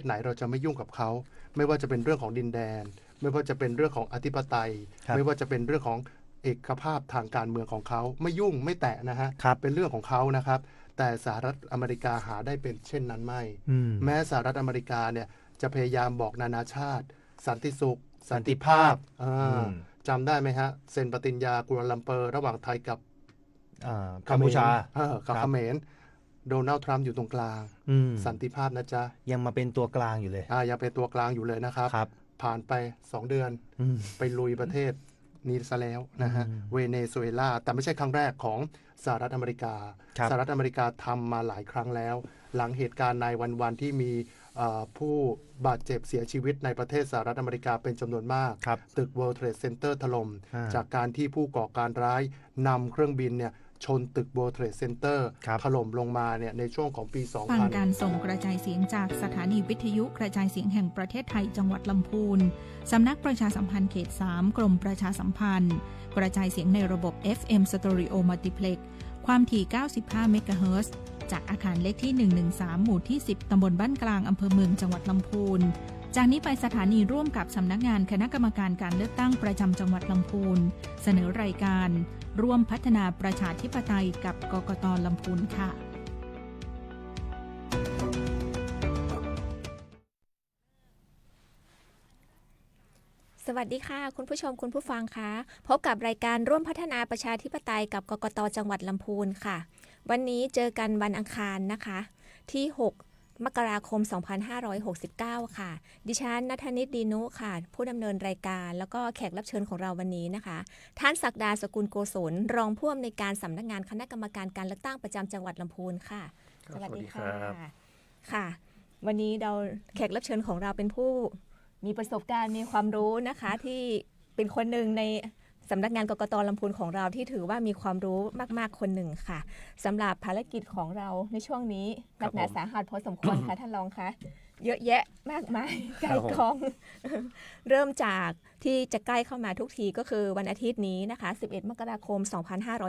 ไหนเราจะไม่ยุ่งกับเขาไม่ว่าจะเป็นเรื่องของดินแดนไม่ว่าจะเป็นเรื่องของอธิปไตยไม่ว่าจะเป็นเรื่องของเอกภาพทางการเมืองของเขาไม่ยุ่งไม่แตะนะฮะเป็นเรื่องของเขานะครับแต่สหรัฐอเมริกาหาได้เป็นเช่นนั้นไม่แม้สหรัฐอเมริกาเนี่ยจะพยายามบอกนานาชาติสันติสุขสันติภาพจำได้ไหมฮะเซ็นปฏิญญากัวลาลัมเปอร์ระหว่างไทยกับกัมพูชากับเขมรโดนัลด์ทรัมป์อยู่ตรงกลางสันติภาพนะจ๊ะยังมาเป็นตัวกลางอยู่เลยยังเป็นตัวกลางอยู่เลยนะครับผ่านไป2เดือนไปลุยประเทศนี้ซะแล้วนะฮะเวเนซุเอลาแต่ไม่ใช่ครั้งแรกของสหรัฐอเมริกาสหรัฐอเมริกาทำมาหลายครั้งแล้วหลังเหตุการณ์ในวันที่มีผู้บาดเจ็บเสียชีวิตในประเทศสหรัฐอเมริกาเป็นจำนวนมากตึก World Trade Center ถล่มจากการที่ผู้ก่อการร้ายนำเครื่องบินเนี่ยชนตึก World Trade Center ถล่มลงมาเนี่ยในช่วงของปี 2000 ฟังการส่งกระจายเสียงจากสถานีวิทยุกระจายเสียงแห่งประเทศไทยจังหวัดลำพูนสำนักประชาสัมพันธ์เขต 3 กรมประชาสัมพันธ์กระจายเสียงในระบบ FM Stereo Multiplex ความถี่ 95 เมกะเฮิรตซ์ จากอาคารเลขที่ 113 หมู่ที่ 10 ตำบลบ้านกลางอำเภอเมืองจังหวัดลำพูนจากนี้ไปสถานีร่วมกับสำนักงานคณะกรรมการการเลือกตั้งประจำจังหวัดลำพูนเสนอรายการร่วมพัฒนาประชาธิปไตยกับกกต.ลำพูนค่ะสวัสดีค่ะคุณผู้ชมคุณผู้ฟังคะพบกับรายการร่วมพัฒนาประชาธิปไตยกับกกต.จังหวัดลำพูนค่ะวันนี้เจอกันวันอังคารนะคะที่6 มกราคม 2569 ค่ะดิฉันณัฐนิต ดีนุค่ะผู้ดำเนินรายการแล้วก็แขกรับเชิญของเราวันนี้นะคะท่านศักดาสกุลโกศลรองผู้อำนวยการสำนักงานคณะกรรมการการเลือกตั้งประจำจังหวัดลำพูนค่ะสวัสดีค่ะค่ะวันนี้เราแขกรับเชิญของเราเป็นผู้มีประสบการณ์มีความรู้นะคะที่เป็นคนหนึ่งในสำนักงานกกต.ลำพูนของเราที่ถือว่ามีความรู้มากๆคนหนึ่งค่ะสำหรับภารกิจของเราในช่วงนี้หนักหนาสาหัสพอสมควรค่ะท่านรองคะเยอะแยะมากมายไกลกองเริ่มจากที่จะใกล้เข้ามาทุกทีก็คือวันอาทิตย์นี้นะคะ11 มกราคม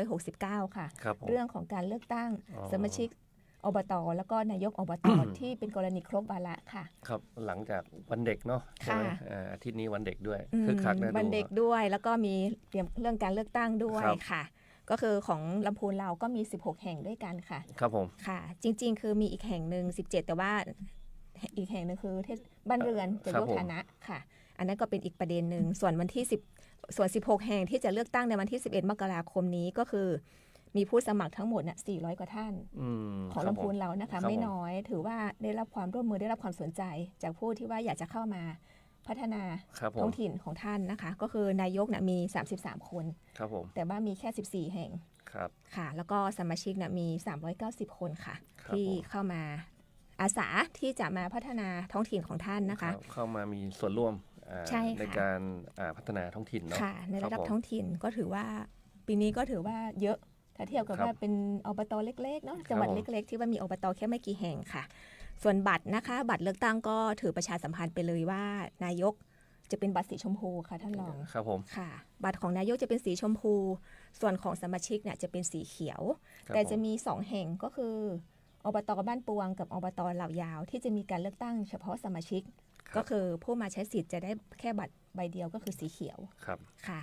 2569 ค่ะเรื่องของการเลือกตั้งสมาชิกอบต.แล้วก็นายกอบต.ที่เป็นกรณีครบวาระค่ะครับหลังจากวันเด็กเนาะใช่ไหมอาทิตย์นี้วันเด็กด้วยคือคักนะวันเด็กด้วยแล้วก็มีเตรียมเรื่องการเลือกตั้งด้วยค่ะก็คือของลำพูนเราก็มี16แห่งด้วยกันค่ะครับผมค่ะจริงๆคือมีอีกแห่งหนึ่ง17แต่ว่าอีกแห่งนึงคือบ้านเรือนจะยกฐานะค่ะอันนั้นก็เป็นอีกประเด็นหนึ่งส่วนวันที่10ส่วน16แห่งที่จะเลือกตั้งในวันที่11 มกราคมนี้ก็คือมีผู้สมัครทั้งหมดน่ะ400 กว่าท่านของลำพูนเรานะคะไม่น้อยถือว่าได้รับความร่วมมือได้รับความสนใจจากผู้ที่ว่าอยากจะเข้ามาพัฒนาท้องถิ่นของท่านนะคะก็คือนายกน่ะมี33คนแต่ว่ามีแค่14แห่งค่ะแล้วก็สมาชิกน่ะมี390คนค่ะที่เข้ามาอาสาที่จะมาพัฒนาท้องถิ่นของท่านนะคะเข้ามามีส่วนร่วมในการพัฒนาท้องถิ่นเนาะในระดับท้องถิ่นก็ถือว่าปีนี้ก็ถือว่าเยอะถ้าเทียบกับว่าเป็นอบต.เล็กๆเนาะจังหวัดเล็กๆที่ว่ามีอบต.แค่ไม่กี่แห่งค่ะส่วนบัตรนะคะบัตรเลือกตั้งก็ถือประชาสัมพันธ์ไปเลยว่านายกจะเป็นบัตรสีชมพูค่ะท่านรองครับผมค่ะบัตรของนายกจะเป็นสีชมพูส่วนของสมาชิกเนี่ยจะเป็นสีเขียวแต่จะมี2แห่งก็คืออบต.บ้านปวงกับอบต.เหล่ายาวที่จะมีการเลือกตั้งเฉพาะสมาชิกก็คือผู้มาใช้สิทธิ์จะได้แค่บัตรใบเดียวก็คือสีเขียวค่ะ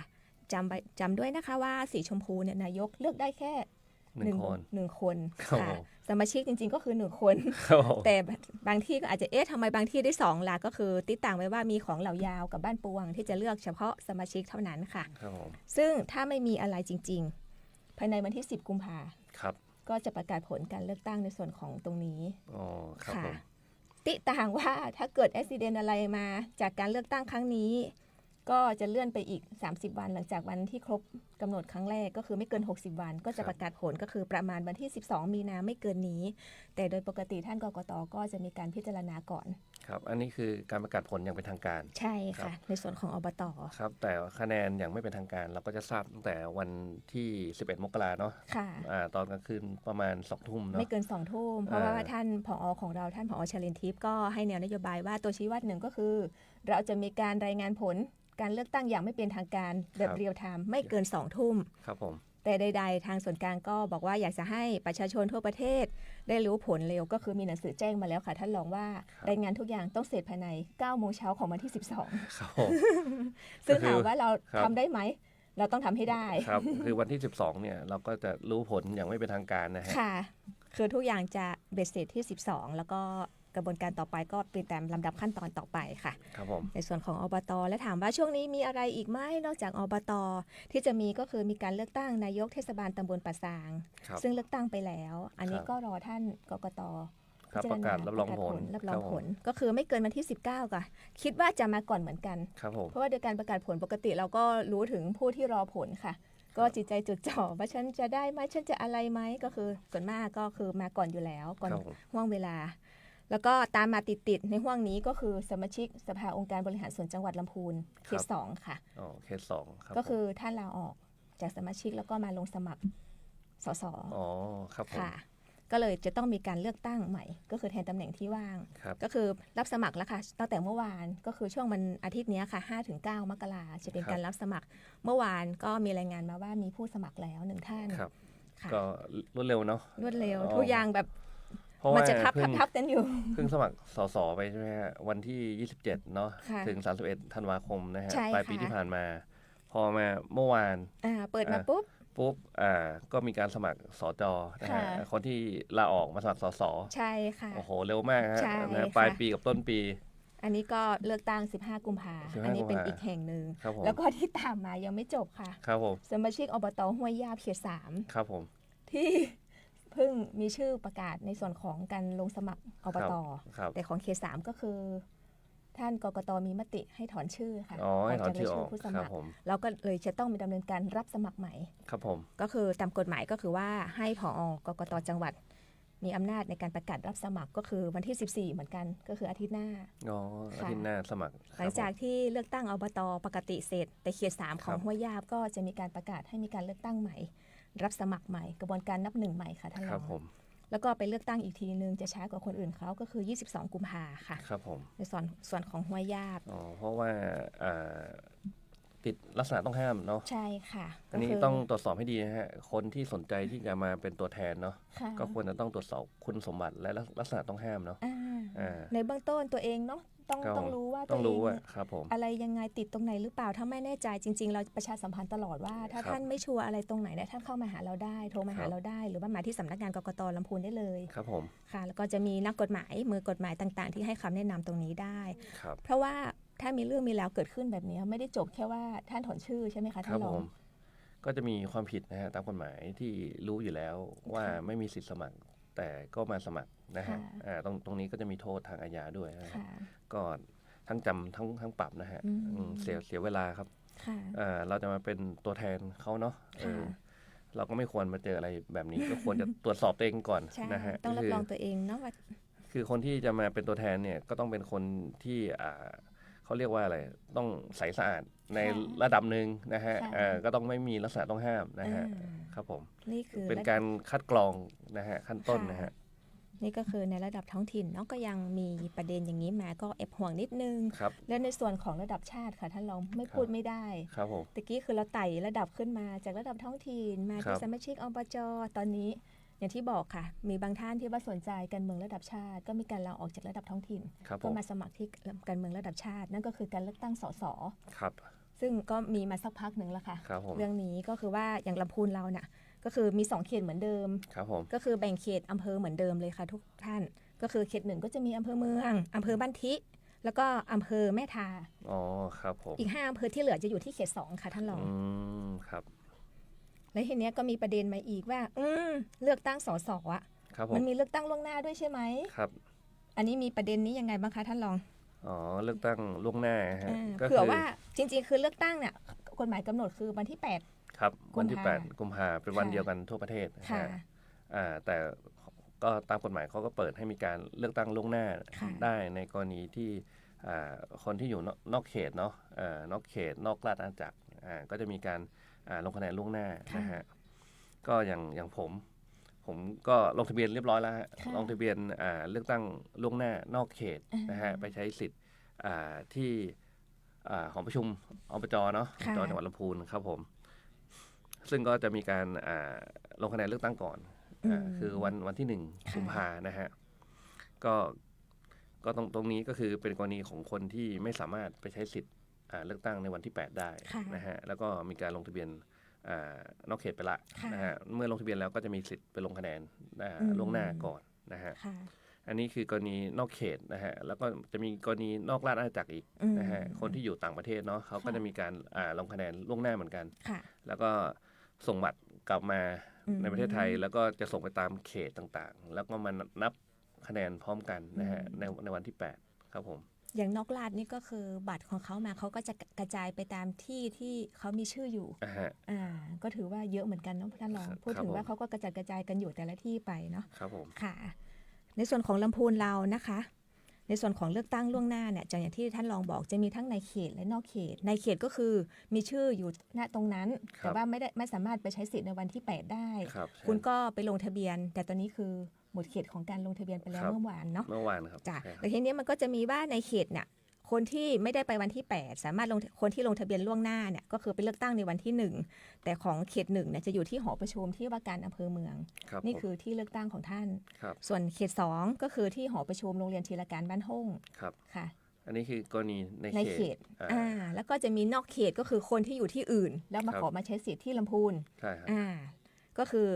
จำด้วยนะคะว่าสีชมพูเนี่ยนายกเลือกได้แค่1 คนค่ะสมาชิกจริงๆก็คือ1 คนแต่บางที่ก็อาจจะทำไมบางที่ได้2ล่ะก็คือติดต่างไว้ว่ามีของเหล่ายาวกับบ้านปวงที่จะเลือกเฉพาะสมาชิกเท่านั้นค่ะซึ่งถ้าไม่มีอะไรจริงๆภายในวันที่10 กุมภาพันธ์ก็จะประกาศผลการเลือกตั้งในส่วนของตรงนี้ค่ะติต่างว่าถ้าเกิดอุบัติเหตุอะไรมาจากการเลือกตั้งครั้งนี้ก็จะเลื่อนไปอีก30 วันหลังจากวันที่ครบกำหนดครั้งแรกก็คือไม่เกิน60 วันก็จะประกาศผลก็คือประมาณวันที่12 มีนาไม่เกินนี้แต่โดยปกติท่านกกต.ก็จะมีการพิจารณาก่อนครับอันนี้คือการประกาศผลอย่างเป็นทางการใช่ค่ะในส่วนของอบต.ครับแต่คะแนนอย่างไม่เป็นทางการเราก็จะทราบตั้งแต่วันที่11 มกราเนาะค่ะตอนกลางคืนประมาณ20:00 น.เนาะไม่เกิน20:00 น.เพราะว่าท่านผอ.ของเราท่านผอ.ชลินทิพย์ก็ให้แนวนโยบายว่าตัวชี้วัดหนึ่งก็คือเราจะมีการรายงานผลการเลือกตั้งอย่างไม่เป็นทางการแบบเรียลไทม์ไม่เกิน20:00 น.ครับผม แต่ใดๆทางส่วนกลางก็บอกว่าอยากจะให้ประชาชนทั่วประเทศได้รู้ผลเร็วก็คือมีหนังสือแจ้งมาแล้วค่ะท่านรองว่ารายงานทุกอย่างต้องเสร็จภายใน9 โมงเช้าของวันที่ 12 ครับผม ซึ่งถามว่าเรา ครับ ทำได้ไหมเราต้องทำให้ได้ ครับ คือวันที่ 12เนี่ยเราก็จะรู้ผลอย่างไม่เป็นทางการนะฮะ ค่ะ คือทุกอย่างจะเบ็ดเสร็จที่ 12 แล้วก็กระบวนการต่อไปก็เป็นตามลำดับขั้นตอนต่อไปค่ะ ครับผม ในส่วนของอบตและถามว่าช่วงนี้มีอะไรอีกไหมนอกจากอบตที่จะมีก็คือมีการเลือกตั้งนายกเทศบาลตำบลป่าซาง ครับ ซึ่งเลือกตั้งไปแล้ว อันนี้ ครับ ก็รอท่านกกต ครับ พิ ประกาศรับรองผล รับรอง คบ ผ ผม ลก็คือไม่เกินวันที่ 19 ค่ะ คิดว่าจะมาก่อนเหมือนกัน ครับผม เพราะว่าโดยการประกาศผลปกติเราก็รู้ถึงผู้ที่รอผลค่ะ ก็จิตใจจดจ่อว่าฉันจะได้ไหมฉันจะอะไรไหมก็คือส่วนมากก็คือมาก่อนอยู่แล้วก่อน ครับผม ห่วงเวลา แล้วก็ตามมาติดๆในห่วงนี้ก็คือสมาชิกสภาองค์การบริหารส่วนจังหวัดลำพูนเขต2ค่ะ อ๋อเคสสองครับ ก็คือท่านลาออกจากสมาชิกแล้วก็มาลงสมัครสส อ๋อครับผม ค่ะ ก็เลยจะต้องมีการเลือกตั้งใหม่ ก็คือแทนตำแหน่งที่ว่าง ครับ ก็คือรับสมัครแล้วค่ะตั้งแต่เมื่อวานก็คือช่วงมันอาทิตย์นี้ค่ะ 5-9 มกราจะเป็นการรับสมัคร เมื่อวานก็มีรายงานมาว่ามีผู้สมัครแล้ว1 ท่าน ครับ ค่ะ ก็รวดเร็วเนาะ รวดเร็ว อ๋อ ทุกอย่างแบบ เพราะ มัน ว่า จะทับ เพิ่ง กันอยู่ เพิ่งสมัครสสไปใช่ไหมฮะวันที่ 27 เนาะ ค่ะ ถึง 31 ธันวาคมนะฮะ ใช่ ปลายปี ค่ะ ที่ผ่านมา พอมาเมื่อวาน เปิดมา อ่ะ ปุ๊บ ปุ๊บก็มีการสมัครสจนะฮะ ค่ะ คนที่ลาออกมาสมัครสส ใช่ค่ะ โอ้โหเร็วมากฮะ ใช่ นะ ค่ะ ปลายปีกับต้นปี อันนี้ก็เลือกตั้ง 15 กุมภา 15 อันนี้เป็น กุมภา อีกแห่งหนึ่ง ครับผม แล้วก็ที่ตามมายังไม่จบค่ะ ครับผม สมาชิกอบตห้วยยาบเขต ครับผม 3 ที่เพิ่งมีชื่อประกาศในส่วนของการลงสมัครอบต ครับ แต่ของเขต 3 ก็คือ ท่านกกตมีมติให้ถอนชื่อค่ะ อ๋อให้ถอน จาก ชื่ออ ราย อก ผู้ส ค มั รับ คร ผม เราก็เลยจะต้องมีดำเนินการรับสมัครใหม่ ครับผม ก็คือตามกฎหมายก็คือว่าให้ผอกกตจังหวัด มีอำนาจในการประกาศรับสมัครก็คือวันที่ 14 เหมือนกัน ก็คืออาทิตย์หน้า อ๋ออาทิตย์หน้าสมัคร หลังจากที่เลือกตั้งอบตปกติเสร็จ แต่เขต 3 ของ ครับ ห้วยยาบก็จะมีการประกาศให้มีการเลือกตั้งใหม่ รับสมัครใหม่ กระบวนการนับหนึ่งใหม่ค่ะท่าน ค ร รั อบ ง ผม แล้วก็ไปเลือกตั้งอีกทีนึงจะช้ากว่าคนอื่นเขาก็คือ 22 กุมภาค่ะ ครับผม ในส่วนของห้วยยาบ อ๋อเพราะว่าติดลักษณะต้องห้ามเนาะ ใช่ค่ะ อันนี้ ก็คื ต้องตรวจสอบให้ดีนะฮะคนที่สนใจที่จะมาเป็นตัวแทนเนาะ ค่ะ ก็ควรจะต้องตรวจสอบคุณสมบัติและลักษณะต้องห้ามเนาะ อ่า อ่า ในเบื้องต้นตัวเองเนาะต้องรู้ว่า ต้องรู้ ตัวเ ว่าครับผม อะไรยังไงติดตรงไหนหรือเปล่าถ้าไม่แน่ใจจริง ๆ เราประชาสัมพันธ์ตลอดว่า ถ้า ครับ ท่านไม่ชัวร์อะไรตรงไหนเนี่ยท่านเข้ามาหาเราได้โทรมาหา ครับ เราได้ หรือว่ามาที่สำนักงานกกตลำพูนได้เลย ครับผม ค่ะ แล้วก็จะมีนักกฎหมายมือกฎหมายต่างๆ ที่ให้คำแนะนำตรงนี้ได้ ครับ เพราะว่าถ้ามีเรื่องมีราวเกิดขึ้นแบบนี้ไม่ได้จบแค่ว่าท่านถอนชื่อใช่ไหมคะ ค ท่า รับ นร ผ อง มก็จะมีความผิดนะฮะตามกฎหมายที่รู้อยู่แล้วว่า ค่ะ ไม่มีสิทธิ์สมัคร แต่ก็มาสมัครนะฮะ ค่ะ ตรงนี้ก็จะมีโทษทางอาญาด้วยนะฮะ ค่ะ ก็ทั้งจำทั้งปรับนะฮะ อืม เสียเวลาครับ ค่ะ เราจะมาเป็นตัวแทนเขาเนาะ ค่ะ เราก็ไม่ควรมาเจออะไรแบบนี้ ก็ควรจะตรวจสอบตัวเองก่อน ใช่ นะฮะ ต้องรับ คือ รองตัวเองเนาะว่า คือคนที่จะมาเป็นตัวแทนเนี่ยก็ต้องเป็นคนที่เขาเรียกว่าอะไรต้องใสสะอาดในระดับหนึ่งนะฮะ ค่ะ ก็ต้องไม่มีลักษณะต้องห้ามนะฮะ อ่า ครับผม นี่คือ เป็นการคัดกรองนะฮะขั้นต้นนะฮะ นี่ก็คือในระดับท้องถิ่นเนาะก็ยังมีประเด็นอย่างนี้มาก็แอบห่วงนิดนึง ครับ และในส่วนของระดับชาติค่ะท่านรองไม่พูดไม่ได้ ครับผม ตะกี้คือเราไต่ระดับขึ้นมาจากระดับท้องถิ่นมา ครั ที่ บ สมาชิกอบจตอนนี้ อย่างที่บอกค่ะ มีบางท่านที่ว่าสนใจการเมืองระดับชาติ ก็มีการลาออกจากระดับท้องถิ่น ครับผ ก็ ม มาสมัครที่การเมืองระดับชาติ นั่นก็คือการเลือกตั้งสส ครับ ซึ่งก็มีมาสักพักหนึ่งแล้วค่ะ ครับผม เรื่องนี้ก็คือว่าอย่างลำพูนเราเนี่ยก็คือมี2เขตเหมือนเดิม ครับผม ก็คือแบ่งเขตอำเภอเหมือนเดิมเลยค่ะทุกท่าน ก็คือเขตหนึ่งก็จะมีอำเภอเมืองอำเภอบ้านทิ แล้วก็อำเภอแม่ทา อ๋อครับผม อีก5อำเภอที่เหลือจะอยู่ที่เขต2ค่ะท่านรอง ครับ และทีเนี้ยก็มีประเด็นมาอีกว่าเลือกตั้งสสอ่ะ ครับผ มั ม นมีเลือกตั้งล่วงหน้าด้วยใช่ไหม ครับ อันนี้มีประเด็นนี้ยังไงบ้างคะท่านรอง อ๋อเลือกตั้งล่วงหน้าฮะก็ เผื่อ คือ ว่าจริงๆ คือเลือกตั้งเนี่ยกฎหมายกำหนดคือวันที่ ครับวันที่ กุมภา 8 กุมภาเป็นวัน ค่ะ เดียวกันทั่วประเทศนะ ค่ะ ฮะแต่ก็ตามกฎหมายเขาก็เปิดให้มีการเลือกตั้งล่วงหน้า ค่ะ ได้ในกรณีที่คนที่อยู่นอกเขตเนาะนอกเขตนอกราชอาณาจักรก็จะมีการลงคะแนนล่วงหน้านะฮะก็อย่างผมก็ลงทะเบียนเรียบร้อยแล้วฮะ ค่ะ ลงทะเบียนเลือกตั้งล่วงหน้านอกเขตนะฮะไปใช้สิทธิ์ที่หอประชุมอบจเนาะอบจจังหวัดลำพูนครับผม ซึ่งก็จะมีการลงคะแนนเลือกตั้งก่อนคือวันที่1 กุมภานะฮะก็ตรงนี้ก็คือเป็นกรณีของคนที่ไม่สามารถไปใช้สิทธิ์เลือกตั้งในวันที่8ได้นะฮะแล้วก็มีการลงทะเบียนนอกเขตไปละนะฮะเมื่อลงทะเบียนแล้วก็จะมีสิทธิ์ไปลงคะแนนล่วงหน้าก่อนนะฮะอันนี้คือกรณีนอกเขตนะฮะแล้วก็จะมีกรณีนอกราชอาณาจักรอีกนะฮะคนที่อยู่ต่างประเทศเนาะเขาก็จะมีการลงคะแนนล่วงหน้าเหมือนกันแล้วก็ส่งบัตรกลับมาในประเทศไทยแล้วก็จะส่งไปตามเขตต่างๆแล้วก็มานับคะแนนพร้อมกันนะฮะในวันที่8ครับผมอย่างนอกราชนี่ก็คือบัตรของเขามาเขาก็จะกระจายไปตามที่เขามีชื่ออยู่ก็ถือว่าเยอะเหมือนกันเนาะท่านรองพูดถึงว่าเขาก็กระจายกันอยู่แต่ละที่ไปเนาะครับผมค่ะในส่วนของลำพูนเรานะคะในส่วนของเลือกตั้งล่วงหน้าเนี่ยอย่างที่ท่านรองบอกจะมีทั้งในเขตและนอกเขตในเขตก็คือมีชื่ออยู่ณตรงนั้นแต่ว่าไม่สามารถไปใช้สิทธิ์ในวันที่8ได้คุณก็ไปลงทะเบียนแต่ตอนนี้คือหมดเขตของการลงทะเบียนไปแล้วเมื่อวานเนาะเมื่อวานครับจ้ะแต่ทีนี้มันก็จะมีว่าในเขตเนี่ยคนที่ไม่ได้ไปวันที่8สามารถคนที่ลงทะเบียนล่วงหน้าเนี่ยก็คือไปเลือกตั้งในวันที่1แต่ของเขต1เนี่ยจะอยู่ที่หอประชุมที่ว่าการอำเภอเมืองนี่คือที่เลือกตั้งของท่านส่วนเขต2ก็คือที่หอประชุมโรงเรียนธีรการบ้านห้องค่ะอันนี้คือกรณีในเขตแล้วก็จะมีนอกเขตก็คือคนที่อยู่ที่อื่นแล้วมาขอมาใช้สิทธิ์ที่ลำพูนใช่ก็คือ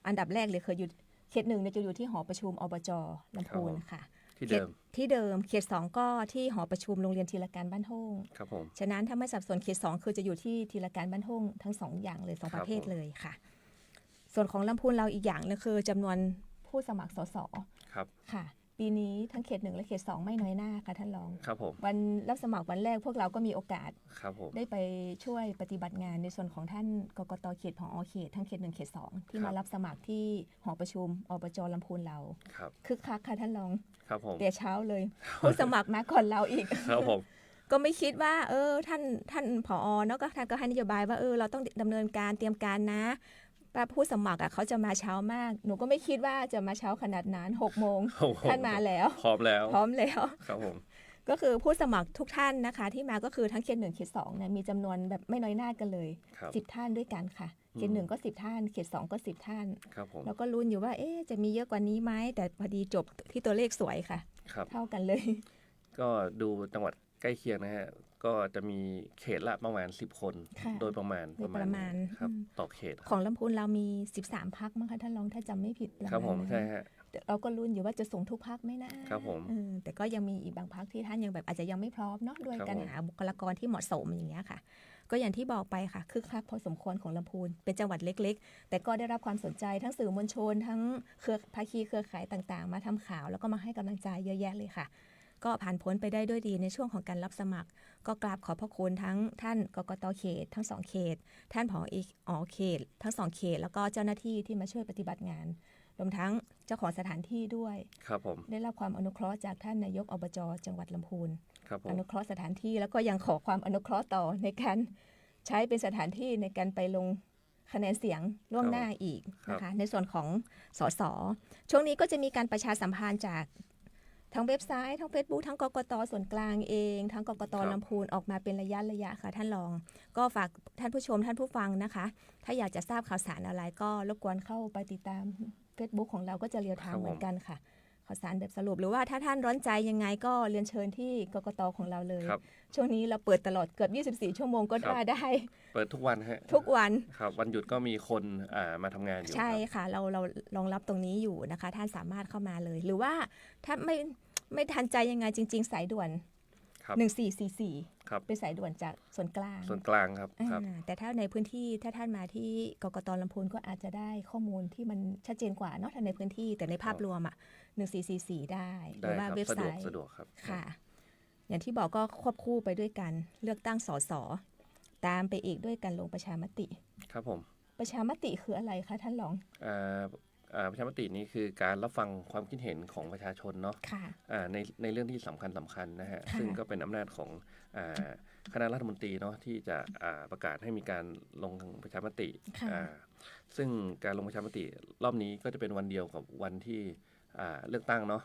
อันดับแรกเลยคืออยู่เขต1เนี่ยจะอยู่ที่หอประชุมอบจ.ลำพูนค่ะที่เดิมเขต2ก็ที่หอประชุมโรงเรียนธีรการบ้านห้องครับผมฉะนั้นถ้าไม่สับสนเขต2คือจะอยู่ที่ธีรการบ้านห้องทั้ง2อย่างเลย2ประเภทเลยค่ะส่วนของลำพูนเราอีกอย่างนึงคือจำนวนผู้สมัครสสครับค่ะปีนี้ทั้งเขต1และเขต2ไม่น้อยหน้าค่ะท่านรองครับผมวันรับสมัครวันแรกพวกเราก็มีโอกาสครับผมได้ไปช่วยปฏิบัติงานในส่วนของท่านกกต.เขตผอ.เขตทั้งเขต1เขต2ที่มารับสมัครที่หอประชุมอบจ.ลำพูนเราคึกคักค่ะท่านรองครับผมแต่เช้าเลยผู้สมัครมาก่อนเราอีกครับผมก็ไม่คิดว่าท่านผอ.เนาะก็ท่านก็ให้นโยบายว่าเราต้องดำเนินการเตรียมการนะป้าผู้สมัครเขาจะมาเช้ามากหนูก็ไม่คิดว่าจะมาเช้าขนาดนั้น6 โมงท่านมาแล้วพร้อมแล้วครับผมก็คือผู้สมัครทุกท่านนะคะที่มาก็คือทั้งเขต1เขต2เนี่ยมีจำนวนแบบไม่น้อยหน้ากันเลย10 ท่านด้วยกันค่ะเขต1ก็10 ท่านเขต2ก็10 ท่านแล้วก็ลุ้นอยู่ว่าจะมีเยอะกว่านี้ไหมแต่พอดีจบที่ตัวเลขสวยค่ะเท่ากันเลยก็ดูจังหวัดใกล้เคียงนะฮะก็จะมีเขตละประมาณ10 คนโดยประมาณครับต่อเขตของลำพูนเรามี13 พรรคมั้งคะท่านรองถ้าจำไม่ผิดครับผมใช่ฮะเราก็ลุ้นอยู่ว่าจะส่งทุกพรรคไหมนะครับผมแต่ก็ยังมีอีกบางพรรคที่ท่านยังแบบอาจจะยังไม่พร้อมเนาะด้วยการหาบุคลากรที่เหมาะสมอย่างเงี้ยค่ะก็อย่างที่บอกไปค่ะคึกคักพอสมควรของลำพูนเป็นจังหวัดเล็กๆแต่ก็ได้รับความสนใจทั้งสื่อมวลชนทั้งภาคีเครือข่ายต่างๆมาทำข่าวแล้วก็มาให้กำลังใจเยอะแยะเลยค่ะก็ผ่านพ้นไปได้ด้วยดีในช่วงของการรับสมัครก็กราบขอบพระคุณทั้งท่านกกต.เขตทั้ง2เขตท่านผอ.เขตทั้ง2เขตแล้วก็เจ้าหน้าที่ที่มาช่วยปฏิบัติงานรวมทั้งเจ้าของสถานที่ด้วยครับผมได้รับความอนุเคราะห์จากท่านนายกอบจ.จังหวัดลำพูนครับผมอนุเคราะห์สถานที่แล้วก็ยังขอความอนุเคราะห์ต่อในการใช้เป็นสถานที่ในการไปลงคะแนนเสียงล่วงหน้าอีกนะคะในส่วนของสสช่วงนี้ก็จะมีการประชาสัมพันธ์จากทั้งเว็บไซต์ทั้ง Facebook ทั้งกกต.ส่วนกลางเองทั้งกกต.ลำพูนออกมาเป็นระยะค่ะท่านรองก็ฝากท่านผู้ชมท่านผู้ฟังนะคะถ้าอยากจะทราบข่าวสารอะไรก็รบกวนเข้าไปติดตาม Facebook ของเราก็จะเรียลไทม์เหมือนกันค่ะข่าวสารแบบสรุปหรือว่าถ้าท่านร้อนใจยังไงก็เรียนเชิญที่กกต.ของเราเลยช่วงนี้เราเปิดตลอดเกือบ24 ชั่วโมงก็ได้เปิดทุกวันฮะทุกวันครับวันหยุดก็มีคนมาทำงานอยู่ใช่ค่ะเรารองรับตรงนี้อยู่นะคะท่านสามารถเข้ามาเลยหรือว่าถ้าไม่ทันใจยังไงจริงๆสายด่วน1444เป็นสายด่วนจากส่วนกลางครับแต่ถ้าในพื้นที่ถ้าท่านมาที่กกต.ลำพูนก็อาจจะได้ข้อมูลที่มันชัดเจนกว่าเนาะถ้าในพื้นที่แต่ในภาพรวม1444ได้หรือว่าเว็บไซต์สะดวกครับค่ะอย่างที่บอกก็ควบคู่ไปด้วยกันเลือกตั้งสสตามไปอีกด้วยกันลงประชามติครับผมประชามติคืออะไรคะท่านรองประชามตินี้คือการรับฟังความคิดเห็นของประชาชนเนาะในเรื่องที่สำคัญนะฮะซึ่งก็เป็นอำนาจของคณะรัฐมนตรีเนาะที่จะประกาศให้มีการลงประชามติซึ่งการลงประชามติรอบนี้ก็จะเป็นวันเดียวกับวันที่เลือกตั้งเนาะ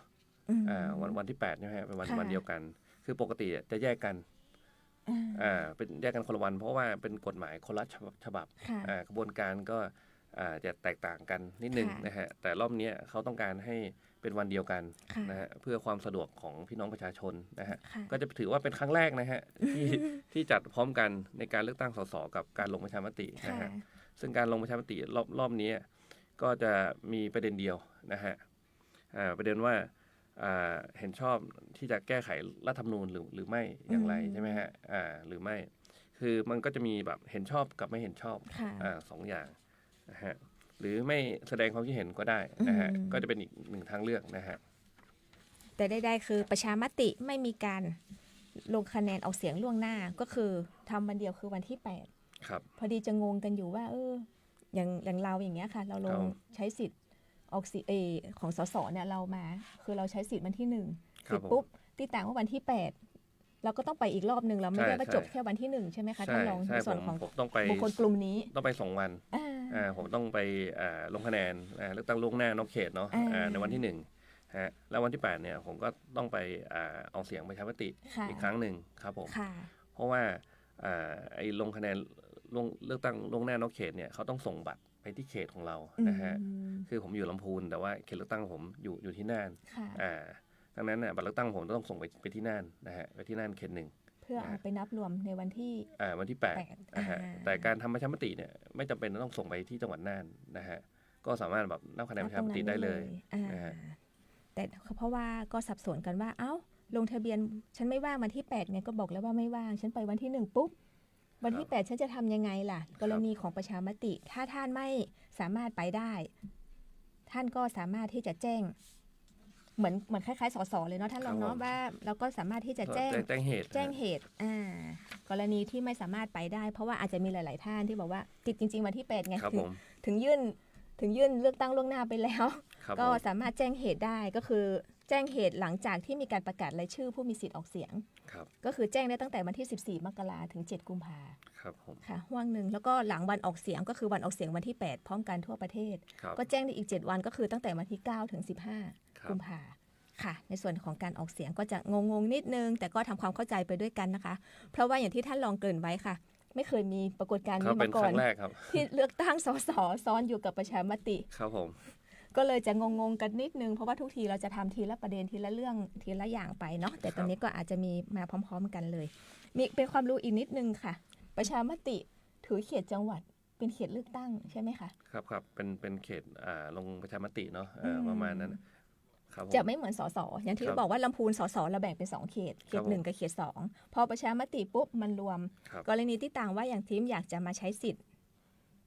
วันที่8ใช่ไหมเป็นวันเดียวกันคือปกติจะแยกกัน เป็นแยกกันคนละวันเพราะว่าเป็นกฎหมายคนละฉบับกระบวนการก็จะแตกต่างกันนิดนึงนะฮะแต่รอบนี้เขาต้องการให้เป็นวันเดียวกันนะฮะเพื่อความสะดวกของพี่น้องประชาชนนะฮะก็จะถือว่าเป็นครั้งแรกนะฮะที่จัดพร้อมกันในการเลือกตั้งสสกับการลงประชามตินะฮะซึ่งการลงประชามติรอบนี้ก็จะมีประเด็นเดียวนะฮะประเด็นว่าเห็นชอบที่จะแก้ไขรัฐธรรมนูญหรือไม่อย่างไรใช่ไหมฮะหรือไม่คือมันก็จะมีแบบเห็นชอบกับไม่เห็นชอบสองอย่างนะฮะหรือไม่แสดงความคิดเห็นก็ได้นะฮะก็จะเป็นอีกหนึ่งทางเลือกนะฮะแต่ใดๆคือประชามติไม่มีการลงคะแนนออกเสียงล่วงหน้าก็คือทำวันเดียวคือวันที่8ครับพอดีจะงงกันอยู่ว่าอย่างเราอย่างเงี้ยค่ะเราลงใช้สิทธิ์ออกของสสเนี่ยเรามาคือเราใช้สิทธิ์วันที่1เสร็จปุ๊บที่ต่างว่าวันที่8เราก็ต้องไปอีกรอบนึงเราไม่ได้ว่าจบแค่วันที่1ใช่ไหมคะท่านรองในส่วนของบุคคลกลุ่มนี้ต้องไป2 วันผมต้องไปลงคะแนนเลือกตั้งล่วงหน้านอกเขตเนาะในวันที่1ฮะแล้ววันที่8เนี่ยผมก็ต้องไปออกเสียงประชามติอีกครั้งหนึ่งครับผมเพราะว่าไอ้ลงคะแนนเลือกตั้งล่วงหน้านอกเขตเนี่ยเขาต้องส่งบัตรไปที่เขตของเรานะฮะคือผมอยู่ลำพูนแต่ว่าเขตเลือกตั้งผมอยู่ที่น่านดังนั้นบัตรเลือกตั้งผมต้องส่งไปที่น่านนะฮะไปที่น่านเขต1เพื่อเอาไปนับรวมในวันที่8นะฮะแต่การทำประชามติเนี่ยไม่จำเป็นต้องส่งไปที่จังหวัดน่านนะฮะก็สามารถแบบนับคะแนนประชามติได้เลยนะฮะแต่เพราะว่าก็สับสนกันว่าลงทะเบียนฉันไม่ว่างวันที่8ไงก็บอกแล้วว่าไม่ว่างฉันไปวันที่1ปุ๊บวันที่8ฉันจะทำยังไงล่ะกรณีของประชามติถ้าท่านไม่สามารถไปได้ท่านก็สามารถที่จะแจ้งเหมือนคล้ายๆสสเลยเนาะท่านรองเนาะว่าเราก็สามารถที่จะแจ้งเหตุกรณีที่ไม่สามารถไปได้เพราะว่าอาจจะมีหลายๆท่านที่บอกว่าติดจริงๆวันที่8ไงถึงยื่นเลือกตั้งล่วงหน้าไปแล้วก็สามารถแจ้งเหตุได้ก็คือแจ้งเหตุหลังจากที่มีการประกาศรายชื่อผู้มีสิทธิ์ออกเสียงก็คือแจ้งได้ตั้งแต่วันที่14 มกราถึง7 กุมภาค่ะห่วงหนึ่งแล้วก็หลังวันออกเสียงก็คือวันออกเสียงวันที่8พร้อมกันทั่วประเทศก็แจ้งได้อีก7 วันก็คือตั้งแต่วันที่9ถึง15 กุมภาค่ะในส่วนของการออกเสียงก็จะงงๆนิดนึงแต่ก็ทำความเข้าใจไปด้วยกันนะคะเพราะว่าอย่างที่ท่านรองเกริ่นไว้ค่ะไม่เคยมีปรากฏการณ์นี้มาก่อนที่เลือกตั้งสสซ้อนอยู่กับประชามติครับผมก็เลยจะงงๆกันนิดนึงเพราะว่าทุกทีเราจะทำทีละประเด็นทีละเรื่องทีละอย่างไปเนาะแต่ตอนนี้ก็อาจจะมีมาพร้อมๆกันเลยมีเป็นความรู้อีกนิดนึงค่ะประชามติถือเขตจังหวัดเป็นเขตเลือกตั้งใช่ไหมคะครับเป็นเขตลงประชามติเนาะประมาณนั้นจะไม่เหมือนสสอย่างที่บอกว่าลำพูนสสเราแบ่งเป็น2 เขต1กับเขต2พอประชามติปุ๊บมันรวมกรณีที่ต่างว่าอย่างทีมอยากจะมาใช้สิทธิ์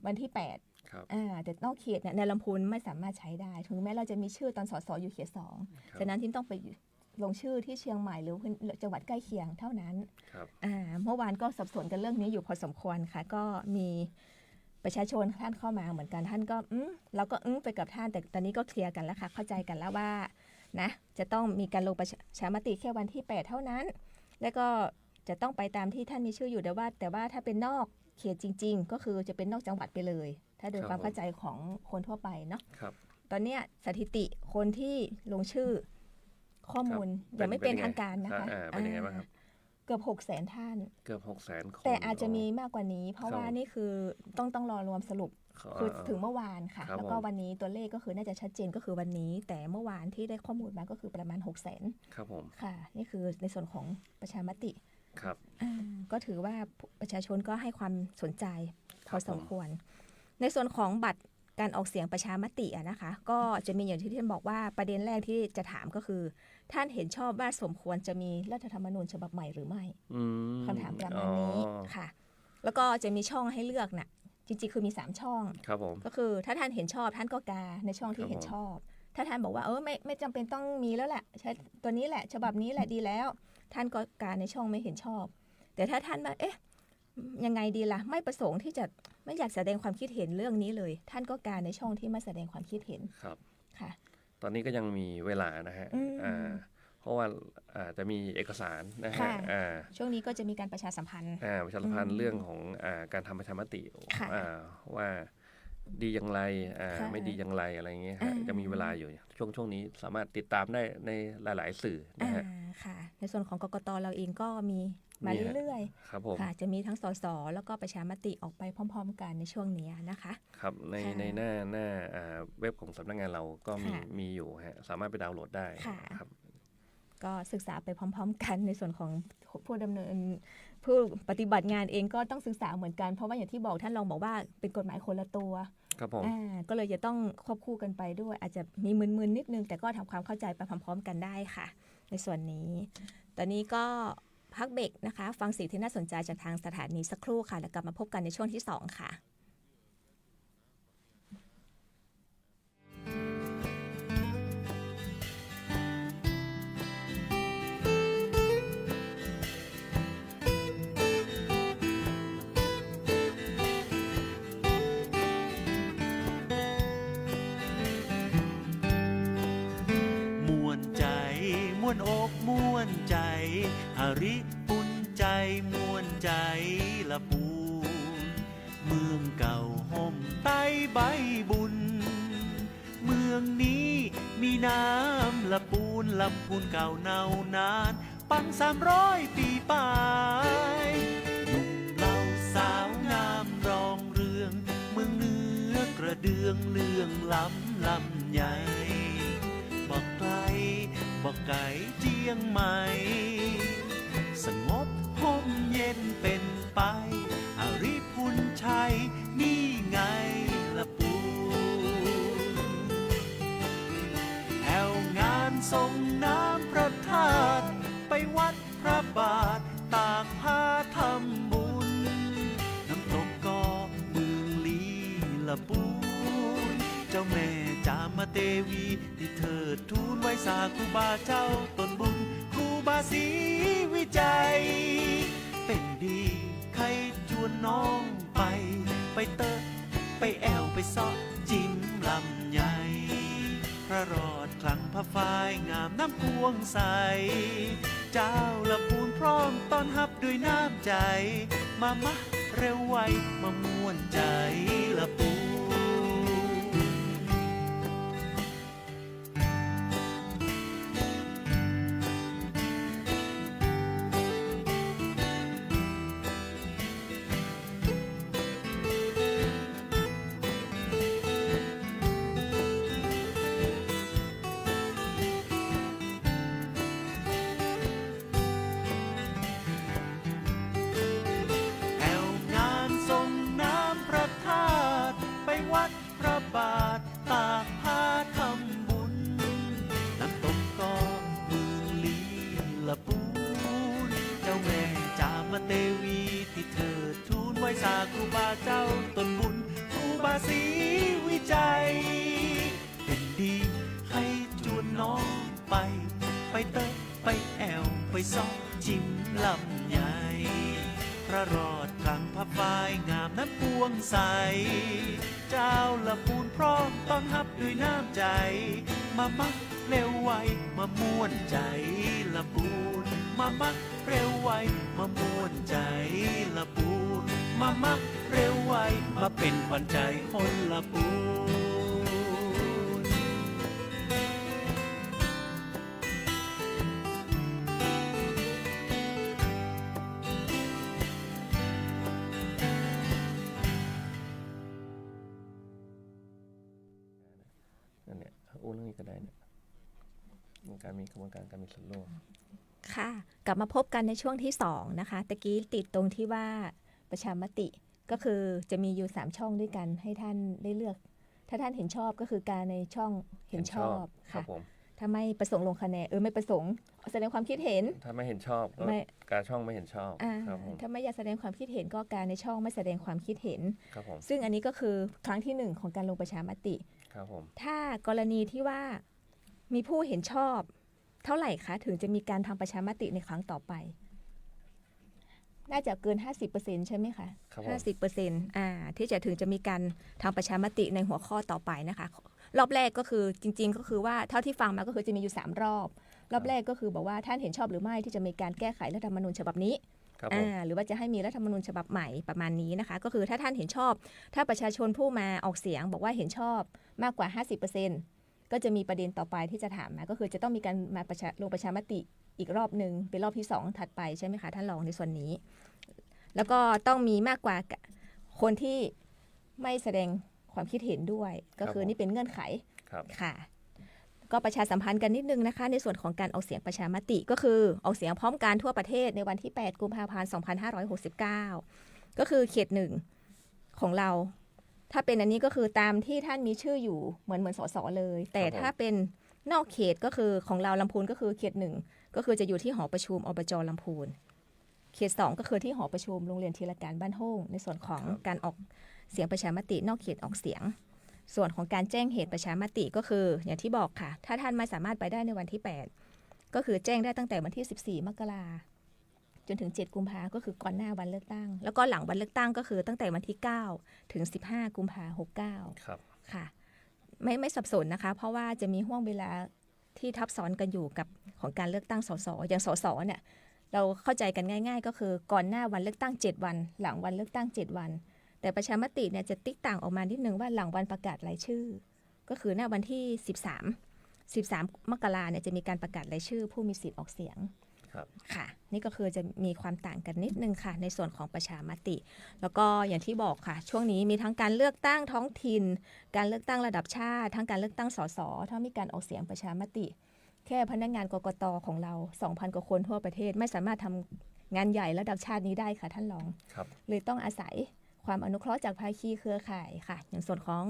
วันที่8แต่นอกเขตเนี่ยในลำพูนไม่สามารถใช้ได้ถึงแม้เราจะมีชื่อตอนสสอยู่เขต2ฉะนั้นทีมต้องไปลงชื่อที่เชียงใหม่หรือจังหวัดใกล้เคียงเท่านั้นเมื่อวานก็สับสนกันเรื่องนี้อยู่พอสมควรค่ะก็มีประชาชนท่านเข้ามาเหมือนกันท่านก็เราก็ไปกับท่านแต่ตอนนี้ก็เคลียร์กันแล้วค่ะเข้าใจกันแล้วว่านะจะต้องมีการลงประชามติแค่วันที่8เท่านั้นแล้วก็จะต้องไปตามที่ท่านมีชื่ออยู่แต่ว่าถ้าเป็นนอกเขตจริงๆก็คือจะเป็นนอกจังหวัดไปเลยถ้าโดยความเข้าใจของคนทั่วไปเนาะตอนนี้สถิติคนที่ลงชื่อข้อมูลยังไม่เป็นทางการนะคะเป็นยังไงบ้างครับเกือบ600,000 ท่านเกือบ600,000 คนแต่อาจจะมีมากกว่านี้เพราะว่านี่คือต้องรอรวมสรุปคือถึงเมื่อวานค่ะแล้วก็วันนี้ตัวเลขก็คือน่าจะชัดเจนก็คือวันนี้แต่เมื่อวานที่ได้ข้อมูลมาก็คือประมาณ600,000ครับผมค่ะนี่คือในส่วนของประชามติครับก็ถือว่าประชาชนก็ให้ความสนใจพอสมควรในส่วนของบัตรการออกเสียงประชามตินะคะก็จะมีอย่างที่ท่านบอกว่าประเด็นแรกที่จะถามก็คือท่านเห็นชอบว่าสมควรจะมีรัฐธรรมนูญฉบับใหม่หรือไม่คำถามประมาณนี้ค่ะแล้วก็จะมีช่องให้เลือกน่ะจริงๆคือมี3 ช่องก็คือถ้าท่านเห็นชอบท่านก็กาในช่องที่เห็นชอบถ้าท่านบอกว่าไม่จำเป็นต้องมีแล้วแหละใช้ตัวนี้แหละฉบับนี้แหละดีแล้วท่านก็กาในช่องไม่เห็นชอบแต่ถ้าท่านว่ายังไงดีล่ะไม่ประสงค์ที่จะไม่อยากแสดงความคิดเห็นเรื่องนี้เลยท่านก็การในช่องที่ไม่แสดงความคิดเห็นครับค่ะตอนนี้ก็ยังมีเวลานะฮะเพราะว่าจะมีเอกสารนะฮะช่วงนี้ก็จะมีการประชาสัมพันธ์เรื่องของการทำประชามติว่า ดีอย่างไร ค่ะ ไม่ดีอย่างไรอะไรอย่างเงี้ยฮะจะมีเวลาอยู่ช่วงนี้สามารถติดตามได้ในหลายๆสื่อนะฮะ ค่ะ ในส่วนของกกตเราเองก็มีมาเรื่อย ครับผม ๆค่ะจะมีทั้งสสแล้วก็ประชามติออกไปพร้อมๆกันในช่วงนี้นะคะ ครับใน ค่ะ ในหน้าเว็บของสำนักงานเราก็มี ค่ะ มีอยู่ฮะสามารถไปดาวน์โหลดได้ ค่ะ ครับ ก็ศึกษาไปพร้อมๆกันในส่วนของผู้ดำเนินผู้ปฏิบัติงานเองก็ต้องศึกษาเหมือนกันเพราะว่าอย่างที่บอกท่านรองบอกว่าเป็นกฎหมายคนละตัว ครับผม ก็เลยจะต้องควบคู่กันไปด้วย อาจจะมีมึนๆนิดนึงแต่ก็ทำความเข้าใจไปพร้อมๆกันได้ค่ะ ในส่วนนี้ ตอนนี้ก็พักเบรกนะคะ ฟังสิ่งที่น่าสนใจจากทางสถานีสักครู่ค่ะแล้วกลับมาพบกันในช่วงที่ 2 ค่ะ ม่วนใจม่วนอกม่วนใจหาริปุ่นใจม่วนใจละปูเมืองเก่าห่มใต้ใบบุญ เมืองนี้มีน้ำละปูนลำพูนเก่าเนานานปัง300 ปีไปหนุ่มเหล่าสาวงามรองเรืองเมืองเหนือกระเดืองเลื่องล้ำลำใหญ่ บอกไกลบอกไกลเจียงใหม่ สงบห่มเย็นเป็นไปอาริพุนชัยนี่ไงละปูแอวงานส่งน้ำพระธาตุไปวัดพระบาทตากผ้าทำบุญ น้ำตกก็เมืองลีละปูเจ้าแม่จามเทวีที่เถิดทูลไว้สาครูบาเจ้าตนบุญครูบาศรีวิจัย เป็นดีใครชวนน้องไป ไปเตอะไปแอวไปซอกจิ้มลำใหญ่ พระรอดคลังพระฝ้ายงามน้ำพวงใส เจ้าละปูนพร้อมต้อนรับด้วยน้ำใจ มาเร็วไวมาม่วนใจละปู แอวงานส่งน้ำพระธาตุไปวัดพระบาทตากผ้าทำบุญ น้ำตกก็เมืองลีละปูน เจ้าแม่จามเทวีที่เถิดทูลไว้สาครูบาเจ้าตนบุญครูบาศรีวิจัย เป็นดีให้จวนน้องไป ไปเตะไปแอวไปซอกจิ้มลำใหญ่ พระรอดคลังพระฝ้ายงามน้ำพวงใส เจ้าละปูนพร้อมต้อนรับด้วยน้ำใจ มาเร็วไวมาม่วนใจละปูน มาเร็วไวมาม่วนใจละปูน มาเร็วไวมาเป็นขวัญใจคนละปูน นั่นเนี่ยอู้เรื่องนี้ก็ได้เนี่ยการมีกระบวนการการมีส่วนร่วม ค่ะ กลับมาพบกันในช่วงที่ 2 นะคะตะกี้ติดตรงที่ว่าประชามติก็คือจะมีอยู่ 3 ช่องด้วยกันให้ท่านได้เลือก ถ้าท่านเห็นชอบก็คือการในช่องเห็นชอบ ครั ค่ะ บผม ถ้าไม่ประสงค์ลงคะแนนไม่ประสงค์แสดงความคิดเห็น ถ้าไม่เห็นชอบก็ ไม่ การช่องไม่เห็นชอบครับผม ถ้าไม่อยากแสดงความคิดเห็นก็การในช่องไม่แสดงความคิดเห็น ครับผม ซึ่งอันนี้ก็คือครั้งที่ 1 ของการลงประชามติ ครับผม ถ้ากรณีที่ว่ามีผู้เห็นชอบ เท่าไหร่คะถึงจะมีการทำประชามติในครั้งต่อไป น่าจะเกิน 50%ใช่ไหมคะ ครับผม 50%ที่จะถึงจะมีการทำประชามติในหัวข้อต่อไปนะคะ รอบแรกก็คือจริงๆก็คือว่าเท่าที่ฟังมาก็คือจะมีอยู่3รอบ รอบแรกก็คือบอกว่าท่านเห็นชอบหรือไม่ที่จะมีการแก้ไขรัฐธรรมนูญฉบับนี้ ครับผม หรือว่าจะให้มีรัฐธรรมนูญฉบับใหม่ประมาณนี้นะคะก็คือถ้าท่านเห็นชอบถ้าประชาชนผู้มาออกเสียงบอกว่าเห็นชอบมากกว่า 50%ก็จะมีประเด็นต่อไปที่จะถามมาก็คือจะต้องมีการมาลงประชามติอีกรอบหนึ่งเป็นรอบที่2ถัดไปใช่ไหมคะท่านรองในส่วนนี้แล้วก็ต้องมีมากกว่าคนที่ไม่แสดงความคิดเห็นด้วยก็คือนี่เป็นเงื่อนไข ครับ ค่ะก็ประชาสัมพันธ์กันนิดนึงนะคะในส่วนของการออกเสียงประชามติก็คือออกเสียงพร้อมกันทั่วประเทศในวันที่8กุมภาพันธ์2569ก็คือเขต1ของเราถ้าเป็นอันนี้ก็คือตามที่ท่านมีชื่ออยู่เหมือนสสเลยแต่ถ้าเป็นนอกเขตก็คือของเราลำพูนก็คือเขต1ก็คือจะอยู่ที่หอประชุมอบจ.ลำพูนเขต2ก็คือที่หอประชุมโรงเรียนธีรการบ้านโฮ่งในส่วนของการออกเสียงประชามตินอกเขตออกเสียงส่วนของการแจ้งเหตุประชามติก็คืออย่างที่บอกค่ะถ้าท่านไม่สามารถไปได้ในวันที่8ก็คือแจ้งได้ตั้งแต่วันที่14มกราจนถึง7กุมภาก็คือก่อนหน้าวันเลือกตั้งแล้วก็หลังวันเลือกตั้งก็คือตั้งแต่วันที่9ถึง15กุมภา69ครับค่ะไม่สับสนนะคะเพราะว่าจะมีห่วงเวลาที่ทับซ้อนกันอยู่กับของการเลือกตั้งสสอย่างสสเนี่ยเราเข้าใจกันง่ายๆก็คือก่อนหน้าวันเลือกตั้ง7วันหลังวันเลือกตั้ง7วันแต่ประชามติเนี่ยจะติ๊กต่างออกมานิดนึงว่าหลังวันประกาศรายชื่อก็คือหน้าวันที่13มกราเนี่ยจะมีการประกาศรายชื่อผู้มีสิทธิ์ออกเสียงค่ะนี่ก็คือจะมีความต่างกันนิดนึงค่ะในส่วนของประชามติแล้วก็อย่างที่บอกค่ะช่วงนี้มีทั้งการเลือกตั้งท้องถิ่นการเลือกตั้งระดับชาติทั้งการเลือกตั้งสสถ้ามีการออกเสียงประชามติแค่พนักงานกกต.ของเรา 2,000 กว่าคนทั่วประเทศไม่สามารถทำงานใหญ่ระดับชาตินี้ได้ค่ะท่านรองเลยต้องอาศัยความอนุเคราะห์จากภาคีเครือข่ายค่ะอย่างส่วนของ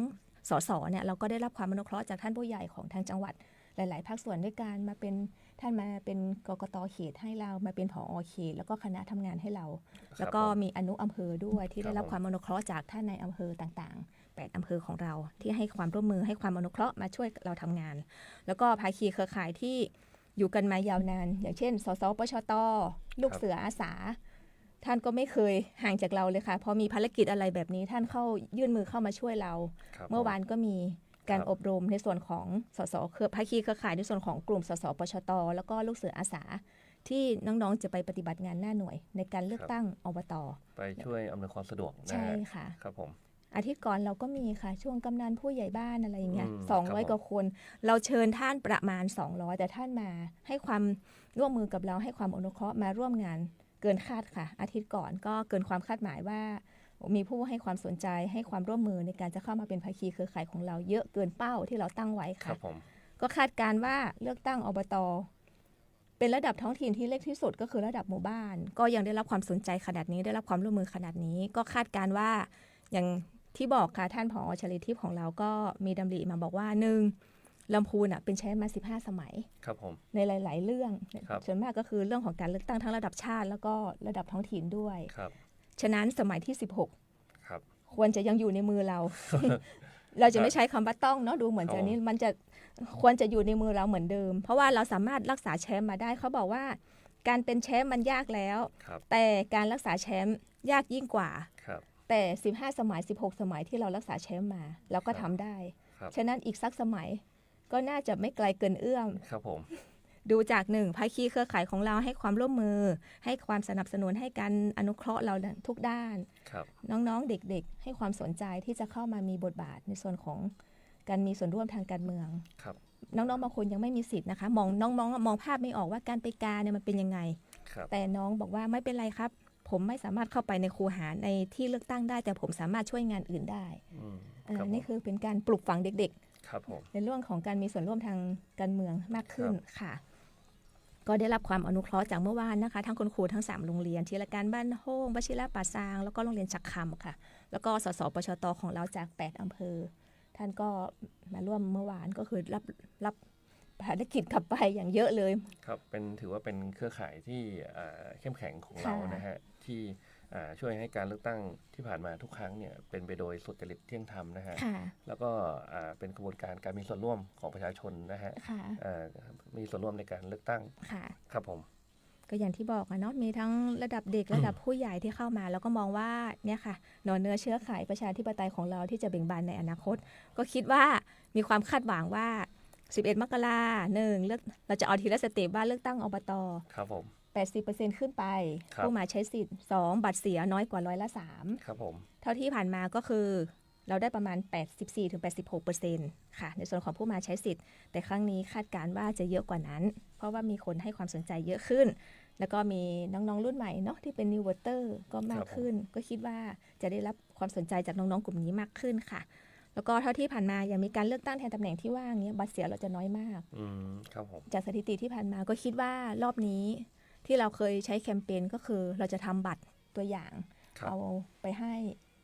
สสเนี่ยเราก็ได้รับความอนุเคราะห์จากท่านผู้ใหญ่ของทางจังหวัดหลายๆภาคส่วนด้วยการมาเป็นท่านมาเป็นกกต.เขตให้เรามาเป็นผอ.เขตแล้วก็คณะทำงานให้เราแล้วก็มีอนุอำเภอด้วยที่ได้รับความอนุเคราะห์จากท่านในอำเภอต่างๆ8อำเภอของเราที่ให้ความร่วมมือให้ความอนุเคราะห์มาช่วยเราทำงานแล้วก็ภาคีเครือข่ายที่อยู่กันมายาวนานอย่างเช่นสสปชต.ลูกเสืออาสาท่านก็ไม่เคยห่างจากเราเลยค่ะพอมีภารกิจอะไรแบบนี้ท่านเข้ายื่นมือเข้ามาช่วยเราเมื่อวานก็มีการอบรมในส่วนของสสเครือภาคีเครือข่ายในส่วนของกลุ่มสสปชต.แล้วก็ลูกเสืออาสาที่น้องๆจะไปปฏิบัติงานหน้าหน่วยในการเลือกตั้งอบต.ไปช่วยอำนวยความสะดวกนะ ใช่ค่ะครับผมอาทิตย์ก่อนเราก็มีค่ะช่วงกำนันผู้ใหญ่บ้านอะไรอย่างเงี้ย ครับ 200 กว่าคนเราเชิญท่านประมาณ200แต่ท่านมาให้ความร่วมมือกับเราให้ความอนุเคราะห์มาร่วมงานเกินคาดค่ะอาทิตย์ก่อนก็เกินความคาดหมายว่ามีผู้ให้ความสนใจให้ความร่วมมือในการจะเข้ามาเป็นภาคีเครือข่ายของเราเยอะเกินเป้าที่เราตั้งไว้ค่ะก็คาดการว่าเลือกตั้งอบต.เป็นระดับท้องถิ่นที่เล็กที่สุดก็คือระดับหมู่บ้านก็ยังได้รับความสนใจขนาดนี้ได้รับความร่วมมือขนาดนี้ก็คาดการว่าอย่างที่บอกค่ะท่านผอ.ชลิทิพย์ของเราก็มีดำริมาบอกว่า1ลำพูนเป็นแชมป์มา15 สมัยครับผมในหลายๆเรื่องส่วนมากก็คือเรื่องของการเลือกตั้งทั้งระดับชาติแล้วก็ระดับท้องถิ่นด้วยฉะนั้นสมัยที่16ครับควรจะยังอยู่ในมือเรา เราจะไม่ใช้คำว่าต้องเนาะดูเหมือนจะนี้มันจะควรจะอยู่ในมือเราเหมือนเดิมเพราะว่าเราสามารถรักษาแชมป์มาได้เขาบอกว่าการเป็นแชมป์มันยากแล้วแต่การรักษาแชมป์ยากยิ่งกว่าแต่15 สมัย16 สมัยที่เรารักษาแชมป์มาเราก็ทำได้ฉะนั้นอีกสักสมัยก็น่าจะไม่ไกลเกินเอื้อมครับผมดูจากภาคีเครือข่ายของเราให้ความร่วมมือให้ความสนับสนุนให้การอนุเคราะห์เราทุกด้านน้องๆเด็กๆให้ความสนใจที่จะเข้ามามีบทบาทในส่วนของการมีส่วนร่วมทางการเมืองน้องๆบางคนยังไม่มีสิทธิ์นะคะน้องมองภาพไม่ออกว่าการไปกาเนี่ยมันเป็นยังไงแต่น้องบอกว่าไม่เป็นไรครับผมไม่สามารถเข้าไปในคูหาในที่เลือกตั้งได้แต่ผมสามารถช่วยงานอื่นได้นี่คือเป็นการปลุกฝังเด็กๆในเรื่องของการมีส่วนร่วมทางการเมืองมากขึ้นค่ะก็ได้รับความอนุเคราะห์จากเมื่อวานนะคะทั้งคุณครูทั้ง3โรงเรียนธีรการบ้านโฮ่งวชิระป่าซางแล้วก็โรงเรียนจักคำค่ะแล้วก็สสปชต.ของเราจาก8อำเภอท่านก็มาร่วมเมื่อวานก็คือรับภารกิจกลับไปอย่างเยอะเลยครับถือว่าเป็นเครือข่ายที่เข้มแข็งของเรานะฮะที่ช่วยให้การเลือกตั้งที่ผ่านมาทุกครั้งเนี่ยเป็นไปโดยสุจริตเที่ยงธรรมนะฮะแล้วก็เป็นกระบวนการมีส่วนร่วมของประชาชนนะฮะมีส่วนร่วมในการเลือกตั้งครับผมก็อย่างที่บอกเนาะมีทั้งระดับเด็กระดับผู้ใหญ่ที่เข้ามาแล้วก็มองว่าเนี่ยค่ะหน่อเนื้อเชื้อไขประชาธิปไตยของเราที่จะเบ่งบานในอนาคตก็คิดว่ามีความคาดหวังว่า11 มกราคมเราจะเอาทีละสเต็ปว่าเลือกตั้งอบต.ครับผม 80%ขึ้นไป ครับ ผู้มาใช้สิทธิ์2บัตรเสียน้อยกว่า3%ครับผม เท่าที่ผ่านมาก็คือเราได้ประมาณ 84-86% ค่ะในส่วนของผู้มาใช้สิทธิ์แต่ครั้งนี้คาดการณ์ว่าจะเยอะกว่านั้นเพราะว่ามีคนให้ความสนใจเยอะขึ้นแล้วก็มีน้องๆรุ่นใหม่เนาะที่เป็น New Voter ก็มากขึ้นก็คิดว่าจะได้รับความสนใจจากน้องๆกลุ่มนี้มากขึ้นค่ะแล้วก็เท่าที่ผ่านมายังมีการเลือกตั้งแทนตำแหน่งที่ว่างเนี้ยบัตรเสียเราจะน้อยมาก ครับผม จากสถิติที่ผ่านมาก็คิดว่ารอบนี้ที่เราเคยใช้แคมเปญก็คือเราจะทำบัตรตัวอย่าง ครับ เอาไปให้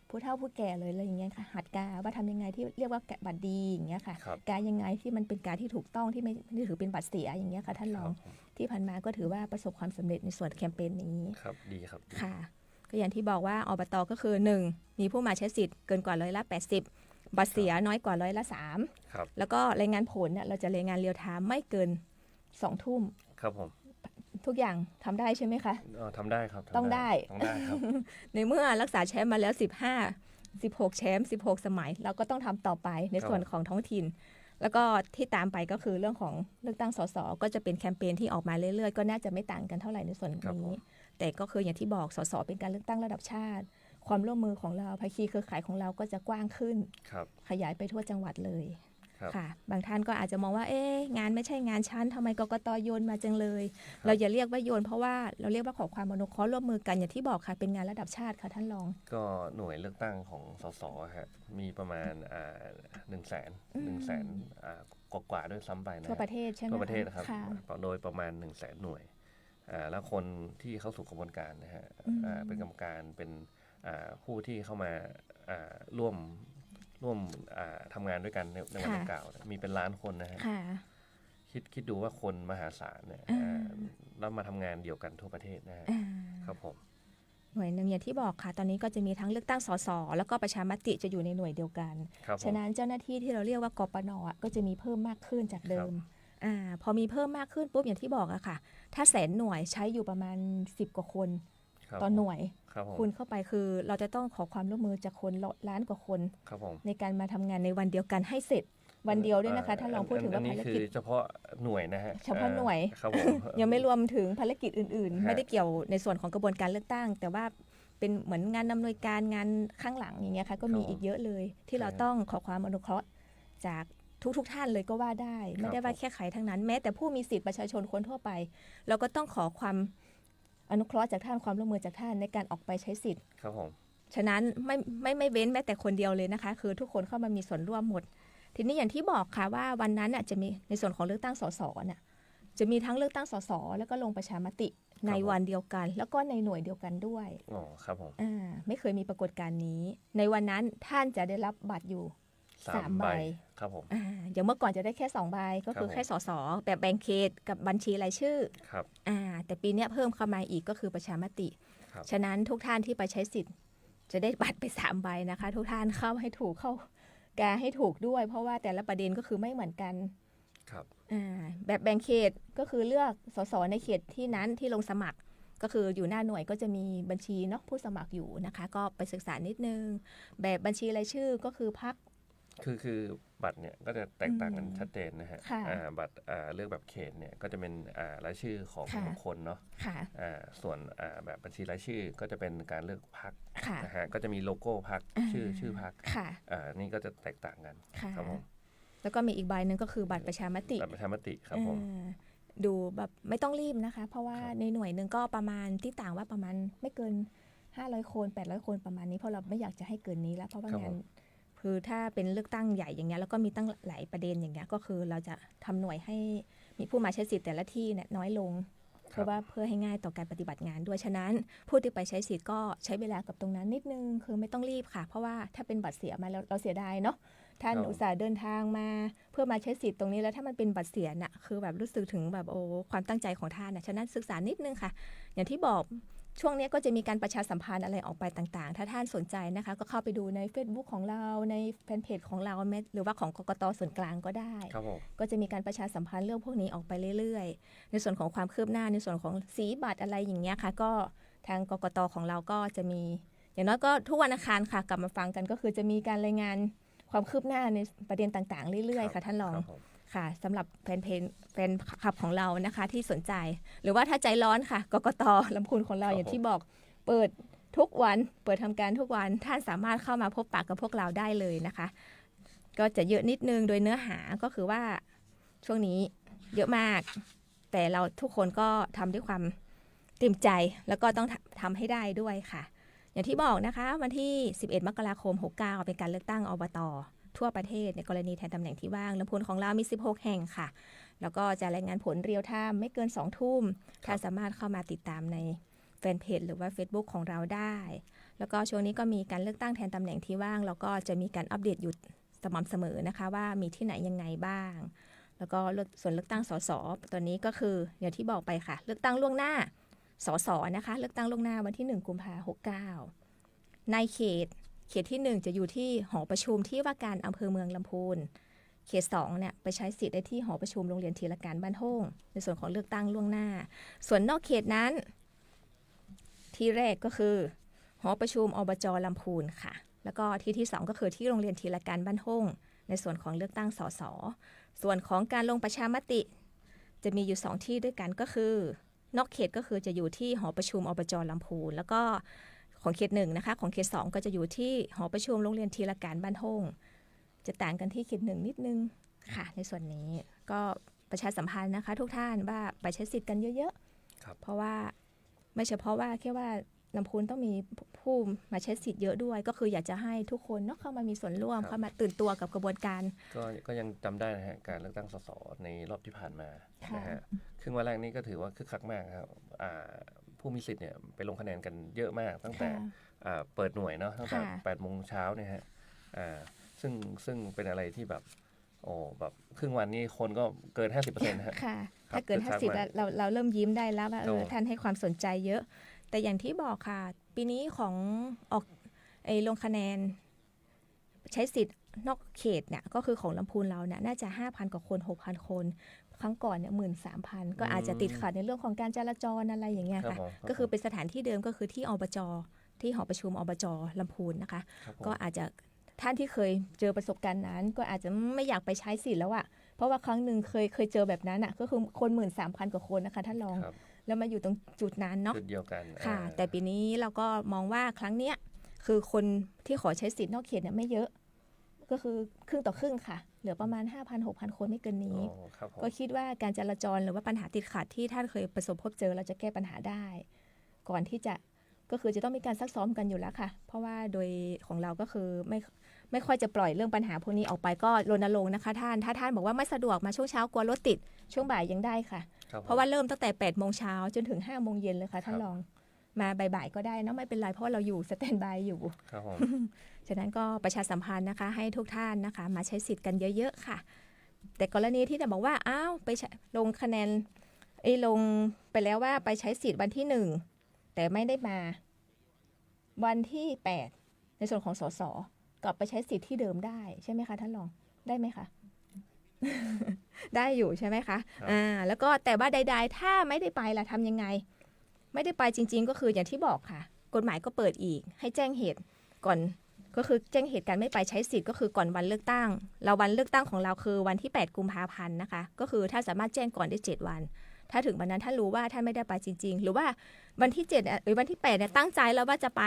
ผู้เฒ่าผู้แก่เลยอะไรอย่างเงี้ยค่ะหัดกาว่าทำยังไงที่เรียกว่าบัตรดีอย่างเงี้ยค่ะ ครับ กายังไงที่มันเป็นการที่ถูกต้องที่ไม่ถือเป็นบัตรเสียอย่างเงี้ยค่ะท่านรอง ครับผม ที่ผ่านมาก็ถือว่าประสบความสำเร็จในส่วนแคมเปญนี้ ครับดีครับดี ค่ะก็อย่างที่บอกว่าอบตก็คือ 1. มีผู้มาใช้สิทธิ์เกินกว่า80%บัตรเสียน้อยกว่า3%ครับ แล้วก็รายงานผลเนี่ยเราจะรายงานเรียลไทม์ไม่เกิน2 ทุ่ม ครับผม ทุกอย่างทำได้ใช่ไหมคะ ทำได้ครับทำ ต้องได้ ต้องได้ครับ ในเมื่อรักษาแชมป์มาแล้ว16แชมป์16 สมัยเราก็ต้องทำต่อไปในส่วนของท้องถิ่น แล้วก็ที่ตามไปก็คือเรื่องของเลือกตั้งสสก็จะเป็นแคมเปญที่ออกมาเรื่อยๆก็น่าจะไม่ต่างกันเท่าไหร่ในส่วน ครับผ นี้ ม แต่ก็คืออย่างที่บอกสสเป็นการเลือกตั้งระดับชาติ ความร่วมมือของเราภาคีเครือข่ายของเราก็จะกว้างขึ้น ครับ ขยายไปทั่วจังหวัดเลย ครับ ค่ะ บางท่านก็อาจจะมองว่า งานไม่ใช่งานชั้นทำไมกกตโยนมาจังเลย เราอย่าเรียกว่าโยนเพราะว่าเราเรียกว่าขอความอนุเคราะห์ร่วมมือกันอย่างที่บอกค่ะเป็นงานระดับชาติค่ะท่านรอง ก็หน่วยเลือกตั้งของสสฮะมีประมาณ100,000กว่าด้วยซ้ำไปนะ ทั่วประเทศใช่ไหม ทั่วประเทศนะครับ ค่ะ โดยประมาณ100,000 หน่วยแล้วคนที่เข้าสู่กระบวนการนะฮะเป็นกรรมการเป็นผู้ที่เข้ามาร่วมทำงานด้วยกันในวันดังกล่าวมีเป็นล้านคนนะฮะ ค่ะ คิดดูว่าคนมหาศาลเนี่ย แล้วมาทำงานเดียวกันทั่วประเทศนะฮะ อ่า ครับผม หน่วยหนึ่งอย่างที่บอกค่ะ ตอนนี้ก็จะมีทั้งเลือกตั้งสสแล้วก็ประชามติจะอยู่ในหน่วยเดียวกัน ครับผม ฉะนั้นเจ้าหน้าที่ที่เราเรียกว่ากปนก็จะมีเพิ่มมากขึ้นจากเดิมพอมีเพิ่มมากขึ้นปุ๊บอย่างที่บอกอะค่ะ ถ้า100,000 หน่วยใช้อยู่ประมาณ10 กว่าคน ครับ ต่อหน่วย ครับผม คูณเข้าไปคือเราจะต้องขอความร่วมมือจากคนล้านกว่าคน ครับผม ในการมาทำงานในวันเดียวกันให้เสร็จวันเดียวด้วยนะคะท่านลองพูดถึงว่า อัน ภาร นี้คื กิจ อเฉพาะหน่วยนะฮะ เฉพาะหน่วย ครับผม ยังไม่รวมถึงภารกิจอื่นๆ ฮะ ไม่ได้เกี่ยวในส่วนของกระบวนการเลือกตั้ง แต่ว่าเป็นเหมือนงานอำนวยการงานข้างหลังอย่างเงี้ยค่ะก็มีอีกเยอะเลย ที่เราต้องขอความอนุเคราะห์จากทุกท่านเลยก็ว่าได้ ไม่ได้ว่าแค่ใครทั้งนั้นแม้แต่ผู้มีสิทธิ์ประชาชนคนทั่วไป เราก็ต้องขอความอนุเคราะห์จากท่านความร่วมมือจากท่านในการออกไปใช้สิทธิ์ ครับผม ฉะนั้นไม่เว้นแม้แต่คนเดียวเลยนะคะ คือทุกคนเข้ามามีส่วนร่วมหมด ทีนี้อย่างที่บอกค่ะว่าวันนั้นน่ะจะมีในส่วนของเลือกตั้งสสน่ะจะมีทั้งเลือกตั้งสสแล้วก็ลงประชามติในวันเดียวกัน แล้วก็ในหน่วยเดียวกันด้วย อ๋อครับผม ไม่เคยมีปรากฏการณ์นี้ ในวันนั้นท่านจะได้รับบัตรอยู่3 ใบ ครับผม อย่างเมื่อก่อนจะได้แค่2 ใบก็คือ ครับผม แค่สสแบบแบ่งเขตกับบัญชีรายชื่อ ครับ แต่ปีนี้เพิ่มเข้ามาอีกก็คือประชามติ ครับ ฉะนั้นทุกท่านที่ไปใช้สิทธิ์จะได้บัตรไป3 ใบนะคะ ทุกท่านเข้าให้ถูกเข้ากาให้ถูกด้วย เพราะว่าแต่ละประเด็นก็คือไม่เหมือนกัน ครับ แบบแบ่งเขตก็คือเลือกสสในเขตที่นั้นที่ลงสมัคร ก็คืออยู่หน้าหน่วยก็จะมีบัญชีเนาะผู้สมัครอยู่นะคะ ก็ไปศึกษานิดนึง แบบบัญชีรายชื่อก็คือพรรค คือบัตรเนี่ยก็จะแตกต่างกันชัดเจนนะฮะ ค่ะ บัตรเลือกแบบเขตเนี่ยก็จะเป็นรายชื่อของ ค่ะ บุคคลเนาะ ค่ะ ส่วนแบบบัญชีรายชื่อก็จะเป็นการเลือกพรรค ค่ะ นะฮะก็จะมีโลโก้พรรคชื่อพรรค ค่ะ นี่ก็จะแตกต่างกัน ค่ะ ครับผม แล้วก็มีอีกใบหนึ่งก็คือบัตรประชามติ แบบประชามติครับผม ดูแบบไม่ต้องรีบนะคะ เพราะว่า ครับ ในหน่วยหนึ่งก็ประมาณที่ต่างว่าประมาณไม่เกิน500 คน800 คนประมาณนี้เพราะเราไม่อยากจะให้เกินนี้แล้วเพราะว่างานคือถ้าเป็นเลือกตั้งใหญ่อย่างเงี้ยแล้วก็มีตั้งหลายประเด็นอย่างเงี้ยก็คือเราจะทำหน่วยให้มีผู้มาใช้สิทธิ์แต่ละที่เนี่ยน้อยลง เพราะว่าเพื่อให้ง่ายต่อการปฏิบัติงานด้วยฉะนั้นผู้ที่ไปใช้สิทธิ์ก็ใช้เวลากับตรงนั้นนิดนึงคือไม่ต้องรีบค่ะ เพราะว่าถ้าเป็นบัตรเสียมาแล้วเราเสียดายเนาะท่านอุตส่าห์เดินทางมาเพื่อมาใช้สิทธิ์ตรงนี้แล้วถ้ามันเป็นบัตรเสียน่ะคือแบบรู้สึกถึงแบบโอ้ความตั้งใจของท่านน่ะฉะนั้นศึกษานิดนึงค่ะ อย่างที่บอกช่วงนี้ก็จะมีการประชาสัมพันธ์อะไรออกไปต่างๆ ถ้าท่านสนใจนะคะก็เข้าไปดูใน Facebook ของเราในแฟนเพจของเราหรือว่าของกกตส่วนกลางก็ได้ ครับผม ก็จะมีการประชาสัมพันธ์เรื่องพวกนี้ออกไปเรื่อยๆ ในส่วนของความคืบหน้าในส่วนของสีบัตรอะไรอย่างเงี้ยค่ะก็ทางกกตของเราก็จะมีอย่างน้อยก็ทุกวันอังคารค่ะกลับมาฟังกันก็คือจะมีการรายงานความคืบหน้าในประเด็นต่างๆเรื่อยๆค่ะท่านรอง ครับผม ค่ะสำหรับแฟนคลับของเรานะคะที่สนใจหรือว่าถ้าใจร้อนค่ะกกต.ลำพูนของเราอย่างที่บอกเปิดทุกวันเปิดทำการทุกวันท่านสามารถเข้ามาพบปะกับพวกเราได้เลยนะคะก็จะเยอะนิดนึงโดยเนื้อหาก็คือว่าช่วงนี้เยอะมากแต่เราทุกคนก็ทำด้วยความเต็มใจแล้วก็ต้องทำให้ได้ด้วยค่ะอย่างที่บอกนะคะวันที่11 มกราคม 69เป็นการเลือกตั้งอบต.ทั่วประเทศในกรณีแทนตำแหน่งที่ว่างลำพูนของเรามี16แห่งค่ะแล้วก็จะรายงานผลเรียลไทม์ไม่เกิน2 ทุ่มท่านสามารถเข้ามาติดตามในแฟนเพจหรือว่า Facebook ของเราได้แล้วก็ช่วงนี้ก็มีการเลือกตั้งแทนตำแหน่งที่ว่างแล้วก็จะมีการอัปเดตอยู่สม่ำเสมอนะคะว่ามีที่ไหนยังไงบ้างแล้วก็ส่วนเลือกตั้งสสตอนนี้ก็คืออย่างที่บอกไปค่ะเลือกตั้งล่วงหน้าสสนะคะเลือกตั้งล่วงหน้าวันที่1 กุมภาพันธ์ 69ในเขตที่1จะอยู่ที่หอประชุมที่ว่าการอำเภอเมืองลำพูนเขต2เนี่ยไปใช้สิทธิ์ได้ที่หอประชุมโรงเรียนธีรการบ้านห้งในส่วนของเลือกตั้งล่วงหน้าส่วนนอกเขตนั้นที่แรกก็คือหอประชุมอบจ.ลำพูนค่ะแล้วก็ที่2ก็คือที่โรงเรียนธีรการบ้านห้งในส่วนของเลือกตั้งสสส่วนของการลงประชามติจะมีอยู่2ที่ด้วยกันก็คือนอกเขตก็คือจะอยู่ที่หอประชุมอบจ.ลำพูนแล้วก็ของเขต1นะคะของเขต2ก็จะอยู่ที่หอประชุมโรงเรียนธีรการบ้านห้งจะต่างกันที่เขต1นิดนึงค่ะในส่วนนี้ก็ประชาสัมพันธ์นะคะทุกท่านว่าไปใช้สิทธิ์กันเยอะๆเพราะว่าไม่เฉพาะว่าแค่ว่าลำพูนต้องมีผู้มาใช้สิทธิ์เยอะด้วยก็คืออยากจะให้ทุกคนเนาะเข้ามามีส่วนร่วมเข้ามาตื่นตัวกับกระบวนการก็ยังจำได้นะฮะการเลือกตั้งสสในรอบที่ผ่านมานะฮะครึ่งวันแรกนี้ก็ถือว่าคึกคักมากครับผู้มีสิทธิ์เนี่ยไปลงคะแนนกันเยอะมากตั้งแต่เปิดหน่วยเนาะตั้งแต่8 โมงเช้าเนี่ยฮะซึ่งเป็นอะไรที่แบบแบบครึ่งวันนี้คนก็เกิน 50% ฮะค่ะถ้าเกิน50เราเริ่มยิ้มได้แล้วว่าท่านให้ความสนใจเยอะแต่อย่างที่บอกค่ะปีนี้ของออกลงคะแนนใช้สิทธิ์นอกเขตเนี่ยก็คือของลำพูนเราเนี่ยน่าจะ 5,000 กว่าคน 6,000 คนครั้งก่อนเนี่ย 13,000 ก็อาจจะติดขัดในเรื่องของการจราจรอะไรอย่างเงี้ยค่ะก็คือเป็นสถานที่เดิมก็คือที่อบจ.ที่หอประชุมอบจ.ลำพูนนะคะก็อาจจะท่านที่เคยเจอประสบการณ์นั้นก็อาจจะไม่อยากไปใช้สิทธิ์แล้วอะเพราะว่าครั้งหนึ่งเคยเจอแบบนั้นอะก็คือคน 13,000 กว่าคนนะคะท่านรองแล้วมาอยู่ตรงจุดนั้นเนาะจุดเดียวกันค่ะแต่ปีนี้เราก็มองว่าครั้งเนี้ยคือคนที่ขอใช้สิทธิ์นอกเขตเนี่ยไม่เยอะก็คือครึ่งต่อครึ่งค่ะเหลือประมาณ 5,000-6,000 คนไม่เกินนี้ก็คิดว่าการจราจรหรือว่าปัญหาติดขัดที่ท่านเคยประสบพบเจอเราจะแก้ปัญหาได้ก่อนที่จะก็คือจะต้องมีการซักซ้อมกันอยู่แล้วค่ะเพราะว่าโดยของเราก็คือไม่ค่อยจะปล่อยเรื่องปัญหาพวกนี้ออกไปก็รณรงค์นะคะท่านถ้าท่านบอกว่าไม่สะดวกมาช่วงเช้ากลัวรถติดช่วงบ่ายยังได้ค่ะเพราะว่าเริ่มตั้งแต่8 โมงเช้าจนถึง5 โมงเย็นเลยค่ะท่านรองมาบ่ายๆก็ได้นะไม่เป็นไรเพราะเราอยู่สแตนบายอยู่ฉะนั้นก็ประชาสัมพันธ์นะคะให้ทุกท่านนะคะมาใช้สิทธิ์กันเยอะๆค่ะแต่กรณีที่จะบอกว่าอ้าวไปลงคะแนนลงไปแล้วว่าไปใช้สิทธิ์วันที่1แต่ไม่ได้มาวันที่8ในส่วนของสสกลับไปใช้สิทธิ์ที่เดิมได้ใช่ไหมคะท่านรองได้ไหมคะ ได้อยู่ใช่ไหมคะแล้วก็แต่ว่าใดๆถ้าไม่ได้ไปล่ะทำยังไงไม่ได้ไปจริงๆก็คืออย่างที่บอกค่ะกฎหมายก็เปิดอีกให้แจ้งเหตุก่อนก็คือแจ้งเหตุการไม่ไปใช้สิทธิ์ก็คือก่อนวันเลือกตั้งเราวันเลือกตั้งของเราคือวันที่8 กุมภาพันธ์นะคะก็คือถ้าสามารถแจ้งก่อนได้7 วันถ้าถึงวันนั้นท่านรู้ว่าท่านไม่ได้ไปจริงๆหรือว่าวันที่7หรือวันที่8เนี่ยตั้งใจแล้วว่าจะไป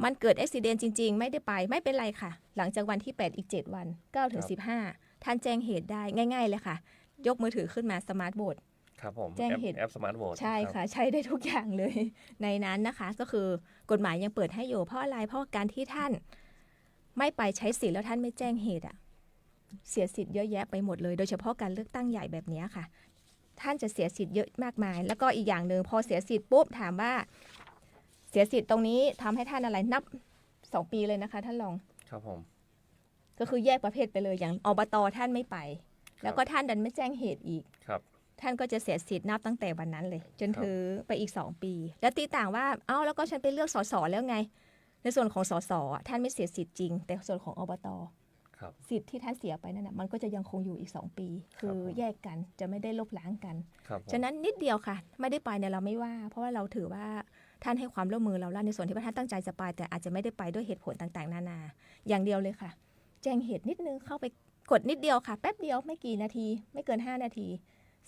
มันเกิดอุบัติเหตุจริงๆไม่ได้ไปไม่เป็นไรค่ะหลังจากวันที่8อีก7 วัน9 ถึง 15ท่านแจ้งเหตุได้ง่ายๆเลยค่ะยกมือถือขึ้นมาสมาร์ทโหวตครับผมแจ้งเหตุแอปสมาร์ทโหวตใช่ค่ะใช้ได้ทุกอย่างเลยในนั้นนะคะก็คือกฎหมายยังเปิดให้อยู่เพราะอะไรเพราะการที่ท่านไม่ไปใช้สิทธิ์แล้วท่านไม่แจ้งเหตุเสียสิทธิ์เยอะแยะไปหมดเลยโดยเฉพาะการเลือกตั้งใหญ่แบบนี้ค่ะท่านจะเสียสิทธิ์เยอะมากมายแล้วก็อีกอย่างหนึ่งพอเสียสิทธิ์ปุ๊บถามว่าเสียสิทธิ์ตรงนี้ทำให้ท่านอะไรนับ2 ปีเลยนะคะท่านรองครับผมก็คือแยกประเภทไปเลยอย่างอบต.ท่านไม่ไปแล้วก็ท่านดันไม่แจ้งเหตุอีกครับท่านก็จะเสียสิทธิ์นับตั้งแต่วันนั้นเลยจนถึงไปอีก2 ปีแล้วตีต่างว่าแล้วก็ฉันไปเลือกสสแล้วไงในส่วนของสสท่านไม่เสียสิทธิ์จริงแต่ส่วนของอบต.สิทธิ์ที่ท่านเสียไปนั่นนะมันก็จะยังคงอยู่อีก2 ปีคือแยกกันจะไม่ได้ลบล้างกันฉะนั้นนิดเดียวค่ะไม่ได้ไปเนี่ยเราไม่ว่าเพราะว่าเราถือว่าท่านให้ความร่วมมือเราแล้วในส่วนที่ว่าท่านตั้งใจจะไปแต่อาจจะไม่ได้ไปด้วยเหตุผลต่างๆนานาอย่างเดียวเลยค่ะแจ้งเหตุนิดนึงเข้าไป กดนิดเดียวค่ะแป๊บเดียวไม่กี่นาทีไม่เกิน5นาที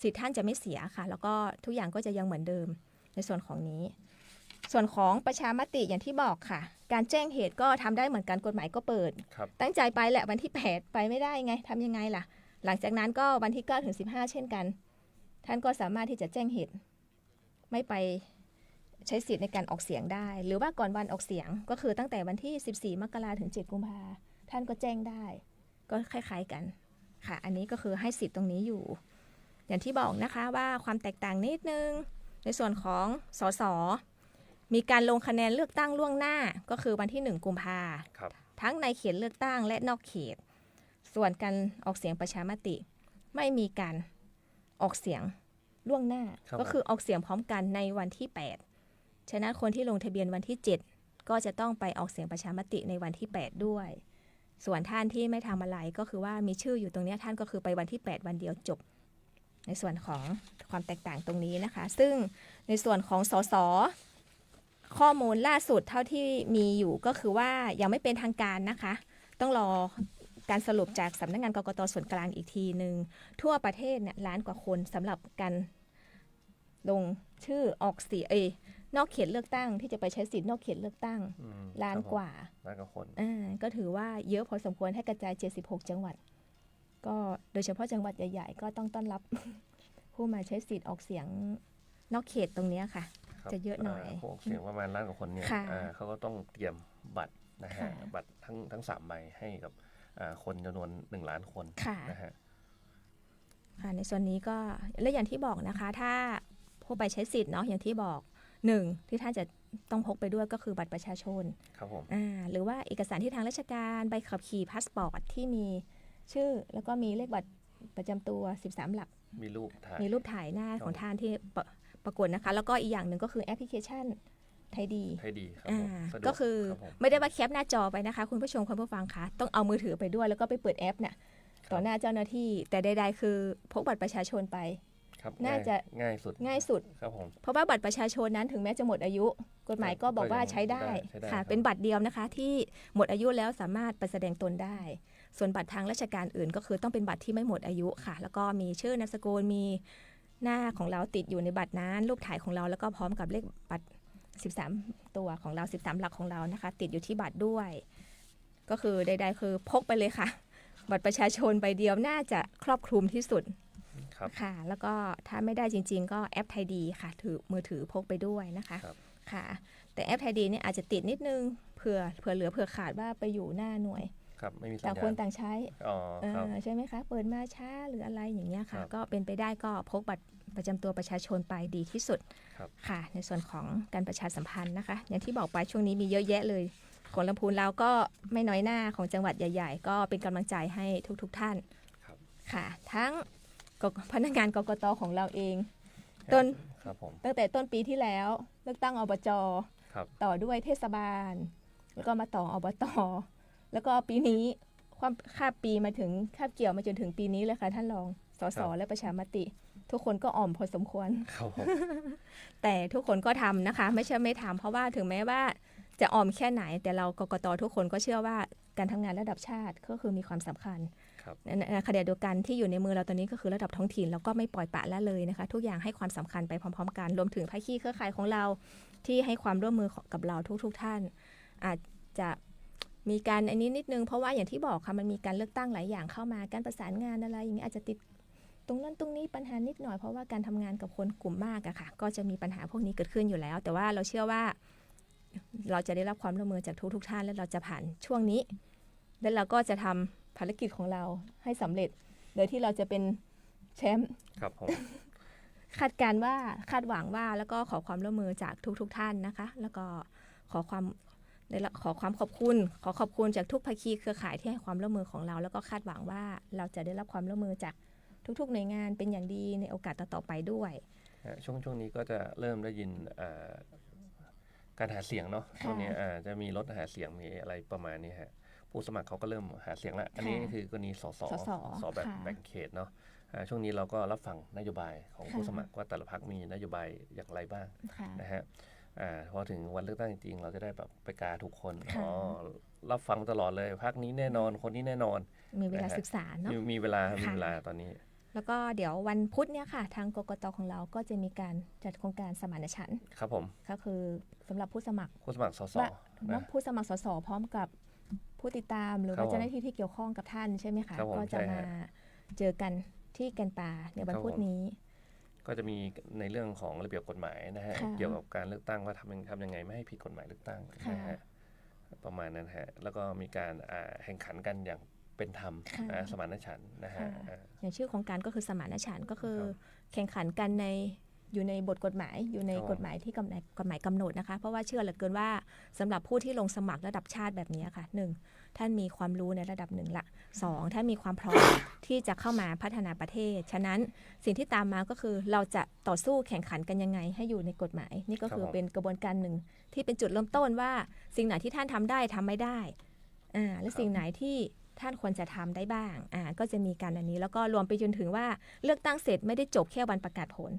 สิทธิ์ท่านจะไม่เสียค่ะแล้วก็ทุกอย่างก็จะยังเหมือนเดิมในส่วนของนี้ส่วนของประชามติอย่างที่บอกค่ะการแจ้งเหตุก็ทำได้เหมือนกันกฎหมายก็เปิดตั้งใจไปแหละวันที่8ไปไม่ได้ไงทำยังไงล่ะหลังจากนั้นก็วันที่9ถึง15เช่นกันท่านก็สามารถที่จะแจ้งเหตุไม่ไปใช้สิทธิ์ในการออกเสียงได้หรือว่าก่อนวันออกเสียงก็คือตั้งแต่วันที่14มกราถึง7กุมภาท่านก็แจ้งได้ก็คล้ายๆกันค่ะอันนี้ก็คือให้สิทธิ์ตรงนี้อยู่อย่างที่บอกนะคะว่าความแตกต่างนิดนึงในส่วนของสสมีการลงคะแนนเลือกตั้งล่วงหน้าก็คือวันที่1กุมภาทั้งในเขตเลือกตั้งและนอกเขตส่วนการออกเสียงประชามติไม่มีการออกเสียงล่วงหน้าก็คือออกเสียงพร้อมกันในวันที่8ฉะนั้นคนที่ลงทะเบียนวันที่7ก็จะต้องไปออกเสียงประชามติในวันที่8ด้วยส่วนท่านที่ไม่ทำอะไรก็คือว่ามีชื่ออยู่ตรงนี้ท่านก็คือไปวันที่8วันเดียวจบในส่วนของความแตกต่างตรงนี้นะคะซึ่งในส่วนของสสข้อมูลล่าสุดเท่าที่มีอยู่ก็คือว่ายังไม่เป็นทางการนะคะต้องรอการสรุปจากสำนักงานกกตส่วนกลางอีกทีหนึ่งทั่วประเทศเนี่ยล้านกว่าคนสำหรับการลงชื่อออกเสียงนอกเขตเลือกตั้งที่จะไปใช้สิทธิ์นอกเขตเลือกตั้งล้านกว่าคนก็ถือว่าเยอะพอสมควรให้กระจาย76จังหวัดก็โดยเฉพาะจังหวัดใหญ่ๆก็ต้องต้อนรับผู้มาใช้สิทธิ์ออกเสียงนอกเขตตรงนี้ค่ะจะเยอะหน่อยออกเสียงประมาณล้านกว่าคนเนี่ยเขาก็ต้องเตรียมบัตรนะฮะบัตรทั้ง3ใบให้กับคนจำนวน1ล้านคนนะฮะในส่วนนี้ก็และอย่างที่บอกนะคะถ้าผู้ไปใช้สิทธิ์เนาะอย่างที่บอก1ที่ท่านจะต้องพกไปด้วยก็คือบัตรประชาชนครับผมหรือว่าเอกสารที่ทางราชการใบขับขี่พาสปอร์ตที่มีชื่อแล้วก็มีเลขบัตรประจำตัว13หลักมีรูปถ่ายหน้าของท่านที่ปรากฏนะคะแล้วก็อีกอย่างหนึ่งก็คือแอปพลิเคชันไทยดีก็คือไม่ได้ว่าแคปหน้าจอไปนะคะคุณผู้ชมคุณผู้ฟังคะต้องเอามือถือไปด้วยแล้วก็ไปเปิดแอปเนี่ยต่อหน้าเจ้าหน้าที่แต่ใดๆคือพกบัตรประชาชนไปน่าจะง่ายสุดครับผมเพราะว่าบัตรประชาชนนั้นถึงแม้จะหมดอายุกฎหมายก็บอกว่าใช้ได้ค่ะเป็นบัตรเดียวนะคะที่หมดอายุแล้วสามารถไปแสดงตนได้ส่วนบัตรทางราชการอื่นก็คือต้องเป็นบัตรที่ไม่หมดอายุค่ะแล้วก็มีชื่อนามสกุลมีหน้าของเราติดอยู่ในบัตรนั้นรูปถ่ายของเราแล้วก็พร้อมกับเลขบัตร13ตัวของเรา13หลักของเรานะคะติดอยู่ที่บัตรด้วยก็คือใดๆคือพกไปเลยค่ะบัตรประชาชนใบเดียวน่าจะครอบคลุมที่สุดค่ะแล้วก็ถ้าไม่ได้จริงๆก็แอปไทยดีค่ะถือมือถือพกไปด้วยนะคะค่ะแต่แอปไทยดีเนี่ยอาจจะติดนิดนึงเผื่อเหลือเผื่อขาดว่าไปอยู่หน้าหน่วยต่างคนต่างใช้ใช่ไหมคะเปิดมาช้าหรืออะไรอย่างเงี้ยค่ะก็เป็นไปได้ก็พกบัตรประจำตัวประชาชนไปดีที่สุดค่ะในส่วนของการประชาสัมพันธ์นะคะอย่างที่บอกไปช่วงนี้มีเยอะแยะเลยของลำพูนเราก็ไม่น้อยหน้าของจังหวัดใหญ่ๆก็เป็นกำลังใจให้ทุกท่านค่ะทั้งพนักงานกกตของเราเองตั้งแต่ต้นปีที่แล้วเลือกตั้งอบจต่อด้วยเทศบาลแล้วก็มาต่ออบตแล้วก็ปีนี้ความคาบปีมาถึงคาบเกี่ยวมาจนถึงปีนี้เลยค่ะท่านรองสสและประชามติทุกคนก็อ่อมพอสมควรแต่ทุกคนก็ทำนะคะไม่ใช่ไม่ทำเพราะว่าถึงแม้ว่าจะอ่อมแค่ไหนแต่เรากกตทุกคนก็เชื่อว่าการทำงานระดับชาติก็คือมีความสำคัญในขณะเดียวกันที่อยู่ในมือเราตอนนี้ก็คือระดับท้องถิ่นแล้วก็ไม่ปล่อยปละละเลยนะคะทุกอย่างให้ความสำคัญไปพร้อมๆกันรวมถึงภาคีเครือข่ายของเราที่ให้ความร่วมมือกับเราทุกท่านอาจจะมีการอันนี้นิดนึงเพราะว่าอย่างที่บอกค่ะมันมีการเลือกตั้งหลายอย่างเข้ามาการประสานงานอะไรอย่างนี้อาจจะติดตรงนั้นตรงนี้ปัญหานิดหน่อยเพราะว่าการทำงานกับคนกลุ่มมากอะค่ะก็จะมีปัญหาพวกนี้เกิดขึ้นอยู่แล้วแต่ว่าเราเชื่อว่าเราจะได้รับความร่วมมือจากทุกท่านและเราจะผ่านช่วงนี้แล้วเราก็จะทำภารกิจของเราให้สำเร็จโดยที่เราจะเป็นแชมป์ครับผม คาดหวังว่าแล้วก็ขอความร่วมมือจากทุกท่านนะคะแล้วก็ขอความขอบคุณจากทุกภาคีเครือข่ายที่ให้ความร่วมมือของเราแล้วก็คาดหวังว่าเราจะได้รับความร่วมมือจากทุกๆหน่วยงานเป็นอย่างดีในโอกาสต่อไปด้วยช่วงนี้ก็จะเริ่มได้ยินการหาเสียงเนาะช่วงนี้จะมีรถหาเสียงมีอะไรประมาณนี้ฮะผู้สมัครเขาก็เริ่มหาเสียงแล้วอันนี้คือกรณีสแบบแบ่งเขตเนาะช่วงนี้เราก็รับฟังนโยบายของผู้สมัครว่าแต่ละพรรคมีนโยบายอย่างไรบ้างนะฮะ พอถึงวันเลือกตั้งจริงๆเราจะได้แบบไปกาทุกคนรับฟังตลอดเลยพรรคนี้แน่นอนคนนี้แน่นอนมีเวลาศึกษาเนาะมีเวลาตอนนี้แล้วก็เดี๋ยววันพุธเนี่ยค่ะทางกกต.ของเราก็จะมีการจัดโครงการสมานฉันท์ครับผมก็คือสำหรับผู้สมัครสสผู้สมัครสสพร้อมกับผู้ติดตามหรือว่าเจ้าหน้าที่ที่เกี่ยวข้องกับท่านใช่ไหมคะก็จะมาเจอกันที่แก่นป่าในวันพุธนี้ก็จะมีในเรื่องของระเบียบกฎหมายนะฮะเกี่ยวกับการเลือกตั้งว่าทำยังไงไม่ให้ผิดกฎหมายเลือกตั้งนะฮะประมาณนั้นฮะแล้วก็มีการแข่งขันกันอย่างเป็นธรรมสมานฉันท์นะฮะอย่างชื่อของการก็คือสมานฉันท์ก็คือแข่งขันกันอยู่ในบทกฎหมายอยู่ในกฎหมายที่กฎหมายกำหนดนะคะเพราะว่าเชื่อเหลือเกินว่าสำหรับผู้ที่ลงสมัครระดับชาติแบบนี้ค่ะ1ท่านมีความรู้ในระดับหนึ่งละ2ท่านมีความพร้อม ที่จะเข้ามาพัฒนาประเทศฉะนั้นสิ่งที่ตามมาก็คือเราจะต่อสู้แข่งขันกันยังไงให้อยู่ในกฎหมายนี่ก็คือเป็นกระบวนการหนึ่งที่เป็นจุดเริ่มต้นว่าสิ่งไหนที่ท่านทำได้ทำไม่ได้และสิ่งไหนที่ท่านควรจะทำได้บ้างก็จะมีการอันนี้แล้วก็รวมไปจนถึงว่าเลือกตั้งเสร็จไม่ได้จบแค่วันประกาศผล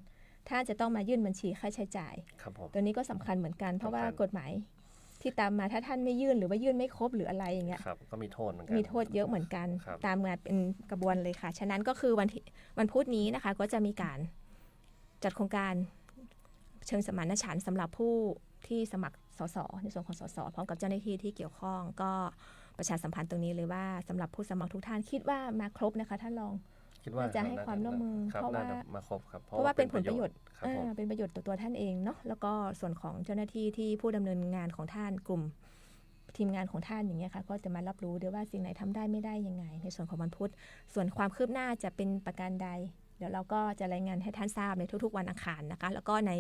ท่านจะต้องมายื่นบัญชีค่าใช้จ่ายตัวนี้ก็สำคัญเหมือนกันเพราะว่ากฎหมายที่ตามมาถ้าท่านไม่ยื่นหรือว่ายื่นไม่ครบหรืออะไรอย่างเงี้ยก็มีโทษเหมือนกันมีโทษเยอะเหมือนกันตามมาเป็นกระบวนเลยค่ะฉะนั้นก็คือวันพุธนี้นะคะก็จะมีการจัดโครงการเชิงสมานฉันท์สำหรับผู้ที่สมัครสสในส่วนของสสพร้อมกับเจ้าหน้าที่ที่เกี่ยวข้องก็ประชาสัมพันธ์ตรงนี้เลยว่าสำหรับผู้สมัครทุกท่านคิดว่ามาครบนะคะท่านรองคิดว่าจะให้ความร่วมมือเพราะว่ามาครบครับเพราะว่าเป็นผลประโยชน์เป็นประโยชน์ต่อตัวท่านเองเนาะแล้วก็ส่วนของเจ้าหน้าที่ที่ผู้ดำเนินงานของท่านกลุ่มทีมงานของท่านอย่างเงี้ยค่ะก็จะมารับรู้ด้วยว่าสิ่งไหนทำได้ไม่ได้ยังไงในส่วนของวันพุธส่วนความคืบหน้าจะเป็นประการใดเดี๋ยวเราก็จะรายงานให้ท่านทราบในทุกๆวันอังคารนะคะแล้วก็ใน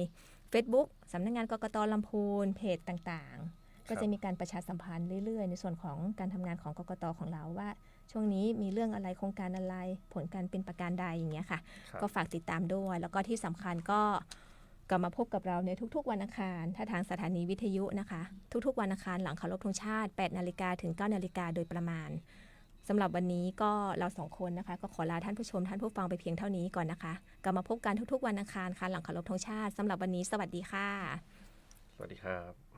Facebook สำนักงานกกต.ลำพูนเพจต่างๆก็จะมีการประชาสัมพันธ์เรื่อยๆในส่วนของการทำงานของกกต.ของเราว่าช่วงนี้มีเรื่องอะไรโครงการอะไรผลการเป็นประการใดอย่างเงี้ยค่ะก็ฝากติดตามด้วยแล้วก็ที่สำคัญก็กลับมาพบกับเราในทุกๆวันอังคารถ้าทางสถานีวิทยุนะคะทุกๆวันอังคารหลังเคารพธงชาติ 8 นาฬิกาถึง 9 นาฬิกาโดยประมาณสำหรับวันนี้ก็เรา2คนนะคะก็ขอลาท่านผู้ชมท่านผู้ฟังไปเพียงเท่านี้ก่อนนะคะกลับมาพบกันทุกๆวันอังคารค่ะหลังเคารพธงชาติสำหรับวันนี้สวัสดีค่ะสวัสดีครับ